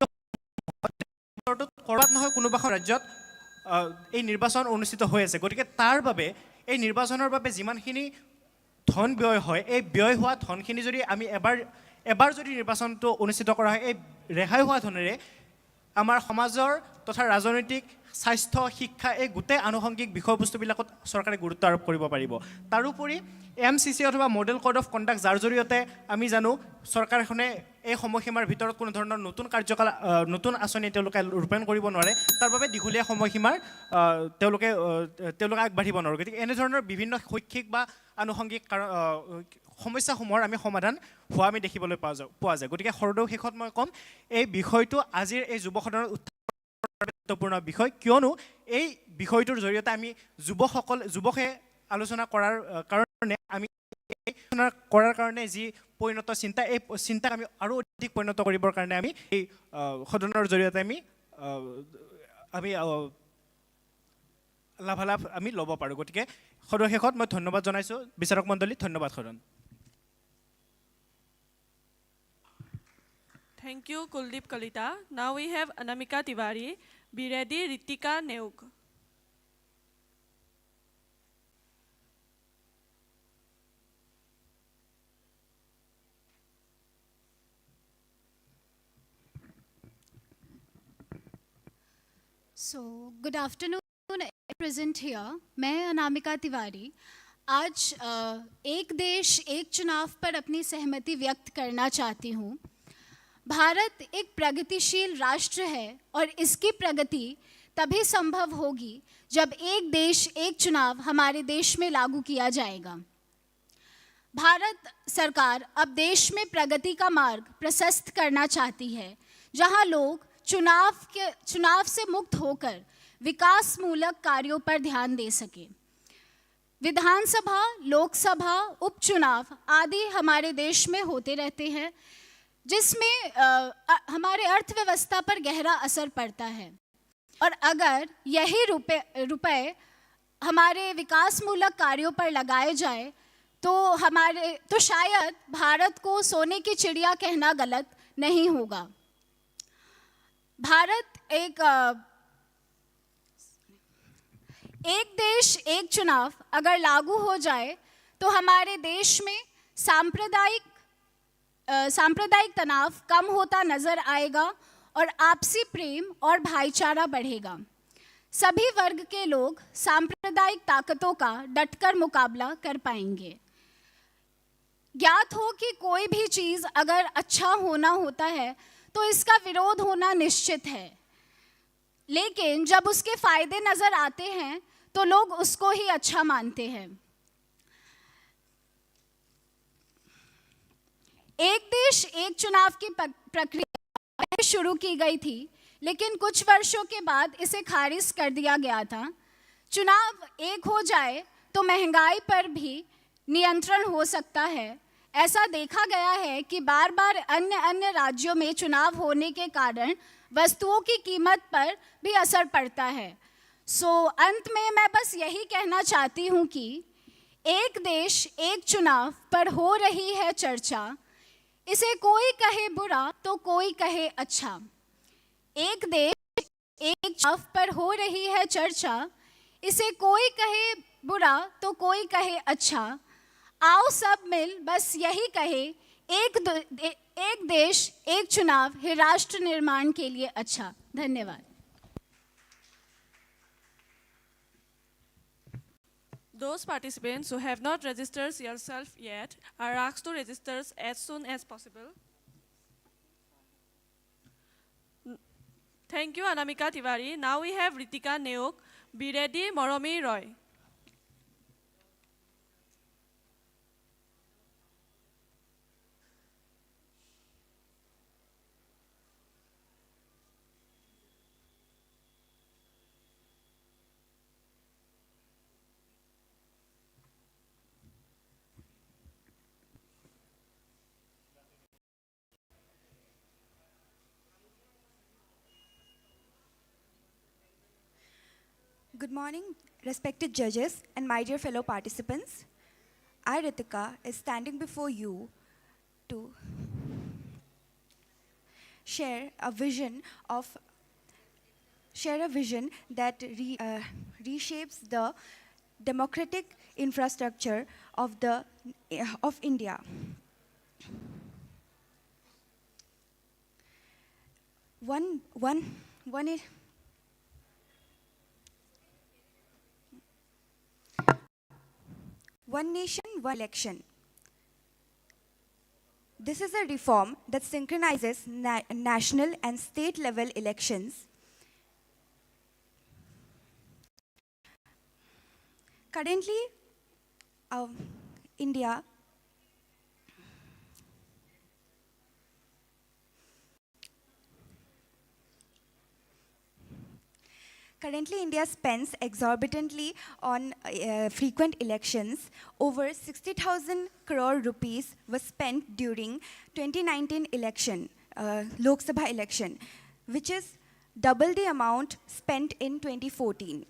ক'ৰবাত নহয় কোনোবাখন ৰাজ্যত এই নিৰ্বাচন অনুষ্ঠিত হৈ আছে। গতিকে তাৰ বাবে এই নিৰ্বাচনৰ বাবে যিমানখিনি ধন ব্যয় হয় এই ব্যয় হোৱা ধনখিনি যদি আমি এবাৰ যদি নিৰ্বাচনটো অনুষ্ঠিত কৰা হয় এই ৰেহাই হোৱা ধনেৰে আমাৰ সমাজৰ তথা ৰাজনৈতিক স্বাস্থ্য শিক্ষা এই গোটেই আনুষংগিক বিষয়বস্তুবিলাকত চৰকাৰে গুৰুত্ব আৰোপ কৰিব পাৰিব। তাৰোপৰি MCC অথবা মডেল কোড অফ কণ্ডাক্ট যাৰ জৰিয়তে আমি জানো চৰকাৰখনে এই সময়সীমাৰ ভিতৰত কোনো ধৰণৰ নতুন আঁচনি তেওঁলোকে ৰূপায়ণ কৰিব নোৱাৰে, তাৰ বাবে দীঘলীয়া সময়সীমাৰ তেওঁলোকে আগবাঢ়িব নোৱাৰে। গতিকে এনেধৰণৰ বিভিন্ন শৈক্ষিক বা আনুষংগিক সমস্যাসমূহৰ আমি সমাধান হোৱা আমি দেখিবলৈ পোৱা যায়। গতিকে সৰদৌ শেষত মই ক'ম এই বিষয়টো আজিৰ এই যুৱ সদনৰ গুৰুত্বপূৰ্ণ বিষয়, কিয়নো এই বিষয়টোৰ জৰিয়তে আমি যুৱকে আলোচনা কৰাৰ কাৰণে যি পৰিণত চিন্তা এই চিন্তাক আমি আৰু অধিক পৰিণত কৰিবৰ কাৰণে আমি এই সদনৰ জৰিয়তে আমি লাভালাভ আমি ল'ব পাৰোঁ। গতিকে সদনৰ শেষত মই ধন্যবাদ জনাইছোঁ বিচাৰক মণ্ডলী। ধন্যবাদ সদন। Thank you, Kuldeep Kalita. Now we have Anamika Tiwari. Be ready, Ritika Neug. So, good afternoon, present here. मैं अनामिका तिवारी आज एक देश एक चुनाव पर अपनी सहमति व्यक्त करना चाहती हूँ। भारत एक प्रगतिशील राष्ट्र है और इसकी प्रगति तभी संभव होगी जब एक देश एक चुनाव हमारे देश में लागू किया जाएगा। भारत सरकार अब देश में प्रगति का मार्ग प्रशस्त करना चाहती है, जहां लोग चुनाव से मुक्त होकर विकासमूलक कार्यों पर ध्यान दे सके। विधानसभा, लोकसभा, उपचुनाव आदि हमारे देश में होते रहते हैं, जिसमें हमारे अर्थव्यवस्था पर गहरा असर पड़ता है। और अगर यही रुपए हमारे विकासमूलक कार्यों पर लगाए जाए तो शायद भारत को सोने की चिड़िया कहना गलत नहीं होगा। भारत एक देश एक चुनाव अगर लागू हो जाए तो हमारे देश में सांप्रदायिक तनाव कम होता नजर आएगा और आपसी प्रेम और भाईचारा बढ़ेगा। सभी वर्ग के लोग सांप्रदायिक ताकतों का डटकर मुकाबला कर पाएंगे। ज्ञात हो कि कोई भी चीज़ अगर अच्छा होना होता है तो इसका विरोध होना निश्चित है, लेकिन जब उसके फायदे नजर आते हैं तो लोग उसको ही अच्छा मानते हैं। एक देश एक चुनाव की प्रक्रिया शुरू की गई थी, लेकिन कुछ वर्षों के बाद इसे खारिज कर दिया गया था। चुनाव एक हो जाए तो महंगाई पर भी नियंत्रण हो सकता है। ऐसा देखा गया है कि बार बार अन्य राज्यों में चुनाव होने के कारण वस्तुओं की कीमत पर भी असर पड़ता है। अंत में मैं बस यही कहना चाहती हूँ कि एक देश एक चुनाव पर हो रही है चर्चा, इसे कोई कहे बुरा तो कोई कहे अच्छा। एक देश एक चुनाव पर हो रही है चर्चा, इसे कोई कहे बुरा तो कोई कहे अच्छा। आओ सब मिल बस यही कहे, एक देश एक चुनाव है राष्ट्र निर्माण के लिए अच्छा। धन्यवाद। Those participants who have not registered yourself yet are asked to register as soon as possible. Thank you, Anamika Tiwari. Now we have Ritika Neok, Biredi Moromi Roy. Good morning, respected judges and my dear fellow participants. I, Ritika, is standing before you to share a vision that reshapes the democratic infrastructure of India. One nation, one election. This is a reform that synchronizes national and state level elections. Currently, India spends exorbitantly on frequent elections. Over 60,000 crore rupees was spent during 2019 election, Lok Sabha election, which is double the amount spent in 2014.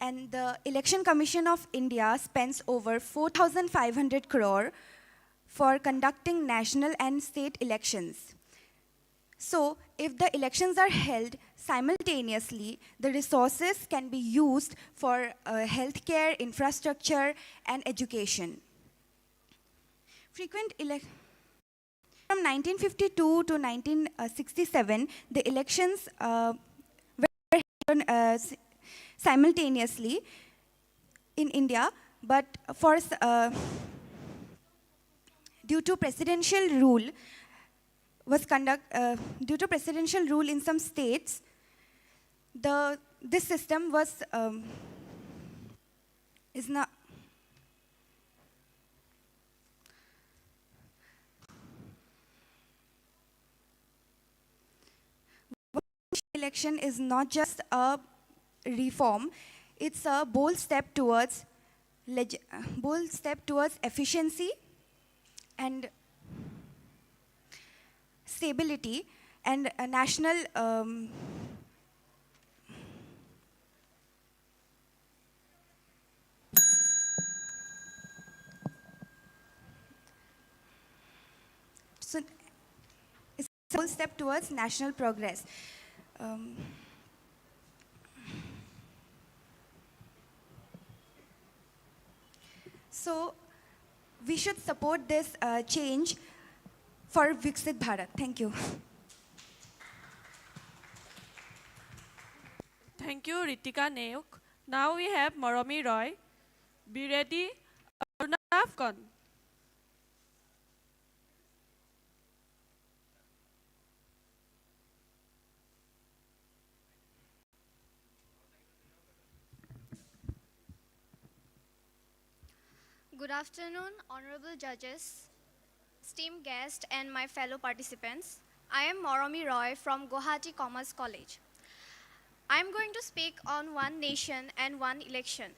And the Election Commission of India spends over 4,500 crore for conducting national and state elections. So, if the elections are held simultaneously, the resources can be used for healthcare, infrastructure, and education. From 1952 to 1967, the elections were held simultaneously in India, but due to presidential rule in some states, this system is not. Election is not just a reform; it's a bold step towards efficiency and stability and national so it's a bold step towards national progress. So we should support this change for Viksit Bharat. Thank you. Thank you, Ritika Neuk. Now we have Moromi Roy. Be ready, Aruna Fukan. Good afternoon, honorable judges, esteemed guests, and my fellow participants. I am Moromi Roy from Guwahati Commerce College. I am going to speak on One Nation and One Election.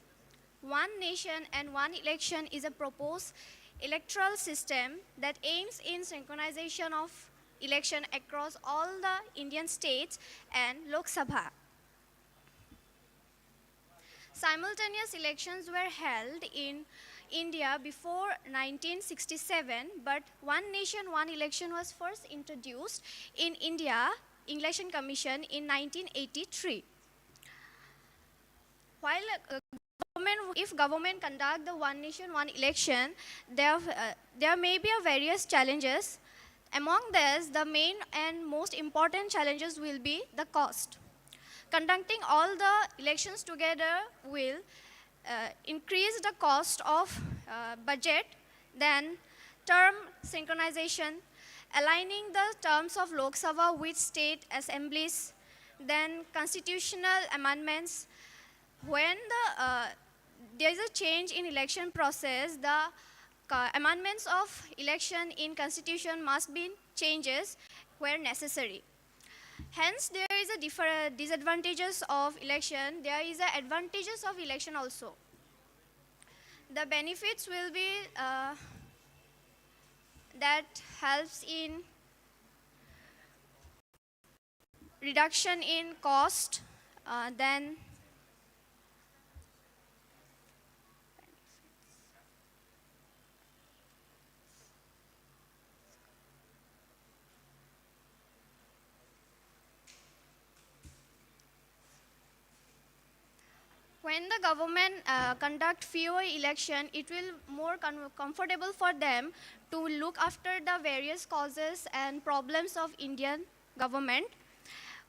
One Nation and One Election is a proposed electoral system that aims in synchronization of election across all the Indian states and Lok Sabha. Simultaneous elections were held in India before 1967, but One Nation, One Election was first introduced in India Election Commission in 1983. While if government conduct the One Nation, One Election, there may be various challenges. Among these, the main and most important challenges will be the cost. Conducting all the elections together will increase the cost of budget, then term synchronization, aligning the terms of Lok Sabha with state assemblies, then constitutional amendments. When there is a change in election process, the amendments of election in constitution must be changes where necessary. Hence, there is a different disadvantages of election. There is a advantages of election also. The benefits will be that helps in reduction in cost, then when the government conduct fewer election, it will more comfortable for them to look after the various causes and problems of Indian government.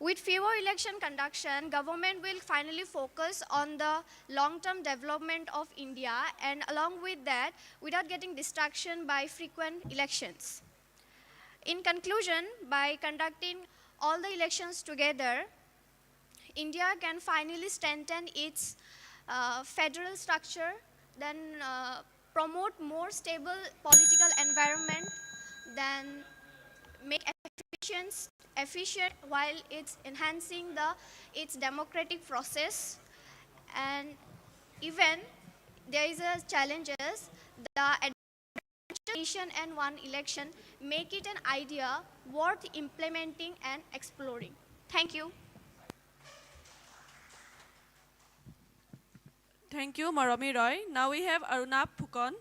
With fewer election conduction, government will finally focus on the long-term development of India, and along with that, without getting distraction by frequent elections. In conclusion, by conducting all the elections together, India can finally strengthen its federal structure, then promote more stable political environment, then make efficient while it's enhancing its democratic process. And even there is a challenges, the nation and one election make it an idea worth implementing and exploring. Thank you. Thank you, Moromi Roy. Now we have Aruna Fukan.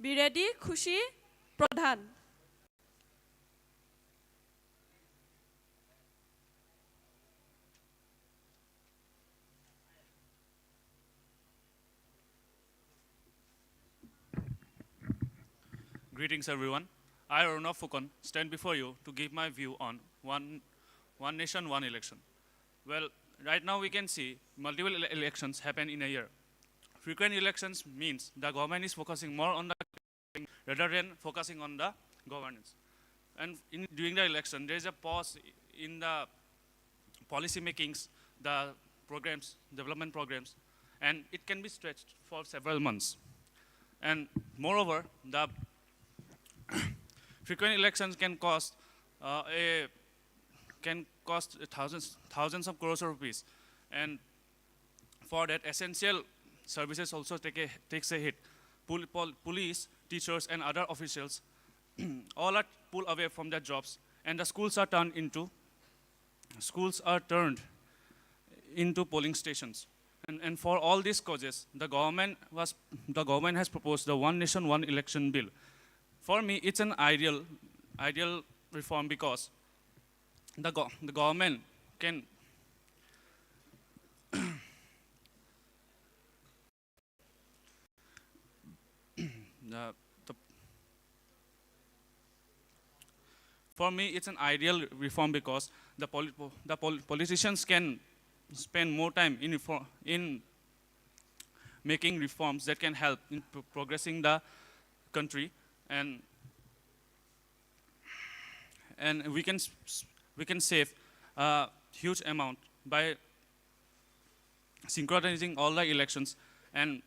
Be ready, Khushi Pradhan. Greetings, everyone. I, Aruna Fukan, stand before you to give my view on one nation, one election. Well, right now we can see multiple elections happen in a year. Frequent elections means the government is focusing more on the rather than focusing on the governance. And during the election, there is a pause in the policy makings, the programs, development programs, and it can be stretched for several months. And moreover, the frequent elections can cost thousands of crores of rupees, and for that, essential services also takes a hit. Police, teachers, and other officials all are pulled away from their jobs, and the schools are turned into polling stations. And for all these causes, the government has proposed the One Nation, One Election bill. For me, it's an ideal reform because the government can for me, it's an ideal reform because the politicians can spend more time in making reforms that can help in progressing the country, and we can save a huge amount by synchronizing all the elections and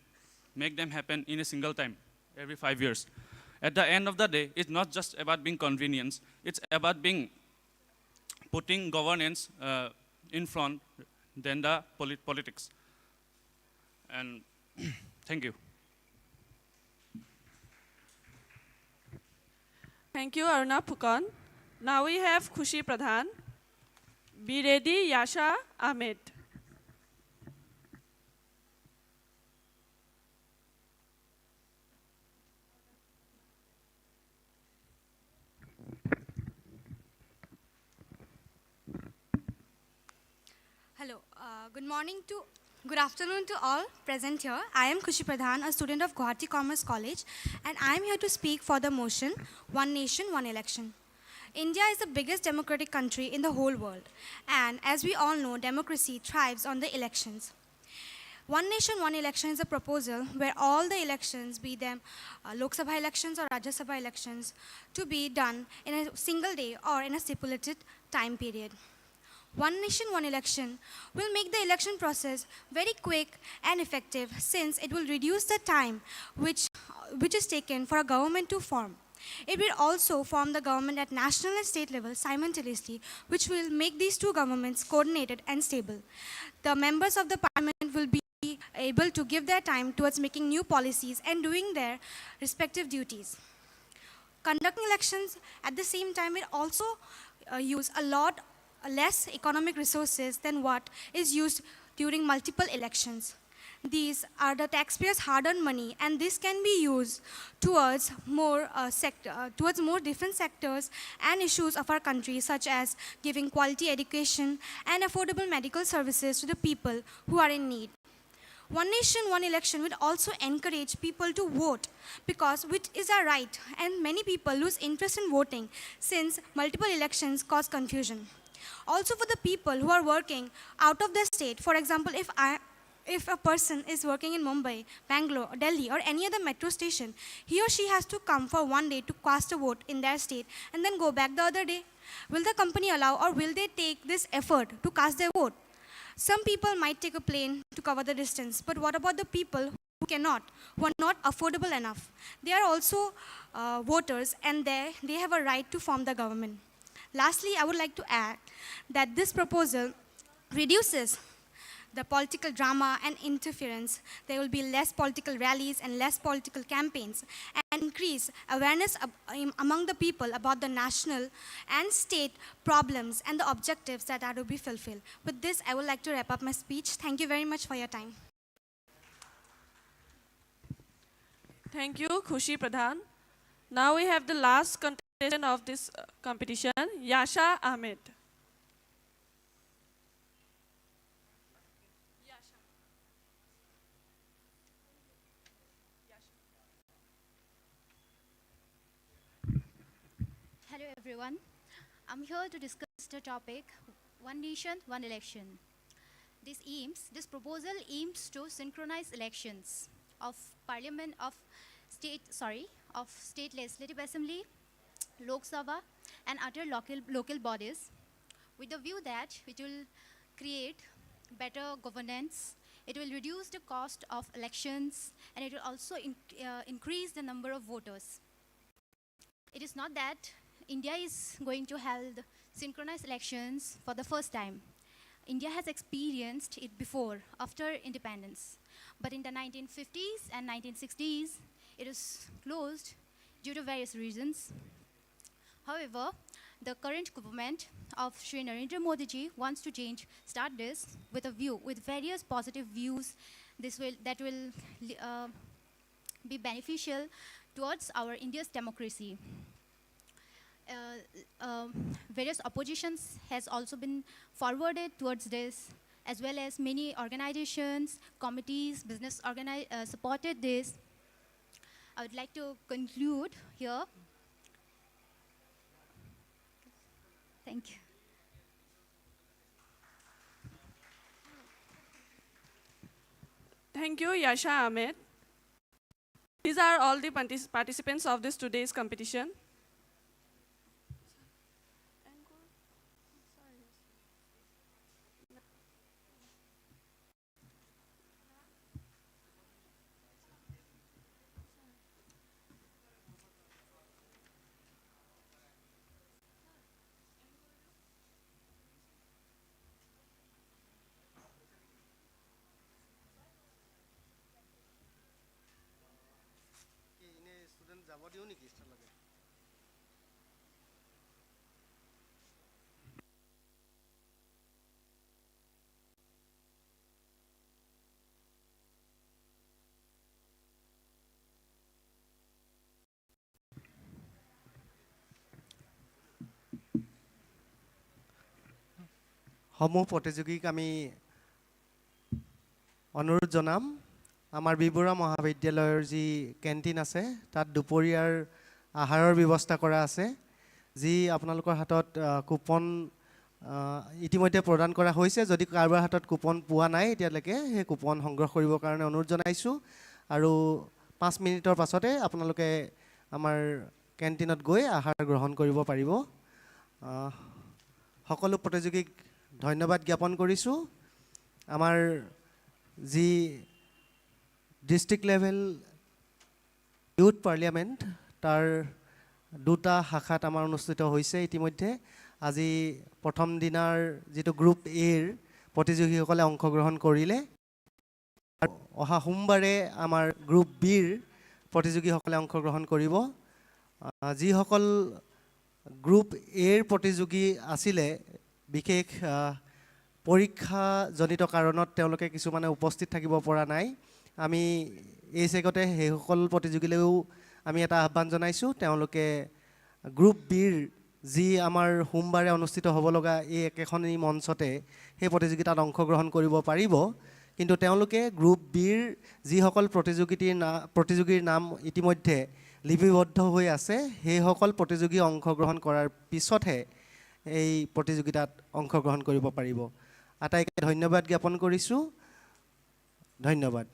make them happen in a single time every 5 years. At the end of the day, it's not just about being convenience, it's about putting governance in front than the politics. And thank you. Thank you, Aruna Phukon. Now we have Khushi Pradhan. Be ready, Yasha Ahmed. Hello, good afternoon to all present here. I am Khushi Pradhan, a student of Guwahati Commerce College, and I am here to speak for the motion, One Nation, One Election. India is the biggest democratic country in the whole world, and as we all know, democracy thrives on the elections. One Nation, One Election is a proposal where all the elections, be them Lok Sabha elections or Rajya Sabha elections, to be done in a single day or in a stipulated time period. One Nation, One Election will make the election process very quick and effective, since it will reduce the time which is taken for a government to form. It will also form the government at national and state level simultaneously, which will make these two governments coordinated and stable. The members of the parliament will be able to give their time towards making new policies and doing their respective duties. Conducting elections at the same time will also use a lot less economic resources than what is used during multiple elections. These are the taxpayers' hard-earned money, and this can be used towards more different sectors and issues of our country, such as giving quality education and affordable medical services to the people who are in need. One Nation, One Election will also encourage people to vote, which is our right, and many people lose interest in voting since multiple elections cause confusion. Also, for the people who are working out of the state, for example, if a person is working in Mumbai, Bangalore, Delhi, or any other metro station, he or she has to come for one day to cast a vote in their state and then go back the other day. Will the company allow, or will they take this effort to cast their vote? Some people might take a plane to cover the distance, but what about the people who cannot, who are not affordable enough? They are also voters, and they have a right to form the government. Lastly, I would like to add that this proposal reduces the political drama and interference. There will be less political rallies and less political campaigns, and increase awareness among the people about the national and state problems and the objectives that are to be fulfilled. With this, I would like to wrap up my speech. Thank you very much for your time. Thank you, Khushi Pradhan. Now we have the last contestant of this competition, Yasha Ahmed. Hello everyone. I'm here to discuss the topic One Nation, One Election. This proposal aims to synchronize elections of state legislative assembly, Lok Sabha, and other local bodies, with the view that it will create better governance, it will reduce the cost of elections, and it will also increase the number of voters. It is not that India is going to hold synchronized elections for the first time. India has experienced it before, after independence. But in the 1950s and 1960s, it was closed due to various reasons. However, the current government of Shri Narendra Modi ji wants to start this with various positive views that will be beneficial towards our India's democracy. Various oppositions has also been forwarded towards this, as well as many organizations, committees, business supported this. I would like to conclude here. Thank you. Thank you, Yasha Ahmed. These are all the participants of this today's competition. সমূহ প্ৰতিযোগীক আমি অনুৰোধ জনাম আমাৰ বিবৰুৱা মহাবিদ্যালয়ৰ যি canteen আছে তাত দুপৰীয়াৰ আহাৰৰ ব্যৱস্থা কৰা আছে যি আপোনালোকৰ হাতত কুপন ইতিমধ্যে প্ৰদান কৰা হৈছে যদি কাৰোবাৰ হাতত কুপন পোৱা নাই এতিয়ালৈকে সেই কুপন সংগ্ৰহ কৰিবৰ কাৰণে অনুৰোধ জনাইছোঁ আৰু 5 মিনিটৰ পাছতে আপোনালোকে আমাৰ কেণ্টিনত গৈ আহাৰ গ্ৰহণ কৰিব পাৰিব সকলো প্ৰতিযোগীক ধন্যবাদ জ্ঞাপন কৰিছোঁ আমাৰ যি ডিষ্ট্ৰিক্ট লেভেল ইউথ পাৰ্লিয়ামেণ্ট তাৰ দুটা শাখাত আমাৰ অনুষ্ঠিত হৈছে ইতিমধ্যে আজি প্ৰথম দিনাৰ যিটো গ্ৰুপ এৰ প্ৰতিযোগীসকলে অংশগ্ৰহণ কৰিলে অহা সোমবাৰে আমাৰ গ্ৰুপ বিৰ প্ৰতিযোগীসকলে অংশগ্ৰহণ কৰিব যিসকল গ্ৰুপ এৰ প্ৰতিযোগী আছিলে বিশেষ পৰীক্ষাজনিত কাৰণত তেওঁলোকে কিছুমানে উপস্থিত থাকিব পৰা নাই আমি এই চেগতে সেইসকল প্ৰতিযোগীলৈও আমি এটা আহ্বান জনাইছোঁ তেওঁলোকে গ্ৰুপ বিৰ যি আমাৰ সোমবাৰে অনুষ্ঠিত হ'ব লগা এই একেখনি মঞ্চতে সেই প্ৰতিযোগিতাত অংশগ্ৰহণ কৰিব পাৰিব কিন্তু তেওঁলোকে গ্ৰুপ বিৰ যিসকল প্ৰতিযোগীৰ নাম ইতিমধ্যে লিপিবদ্ধ হৈ আছে সেইসকল প্ৰতিযোগী অংশগ্ৰহণ কৰাৰ পিছতহে এই প্ৰতিযোগিতাত অংশগ্ৰহণ কৰিব পাৰিব আটাইকে ধন্যবাদ জ্ঞাপন কৰিছোঁ ধন্যবাদ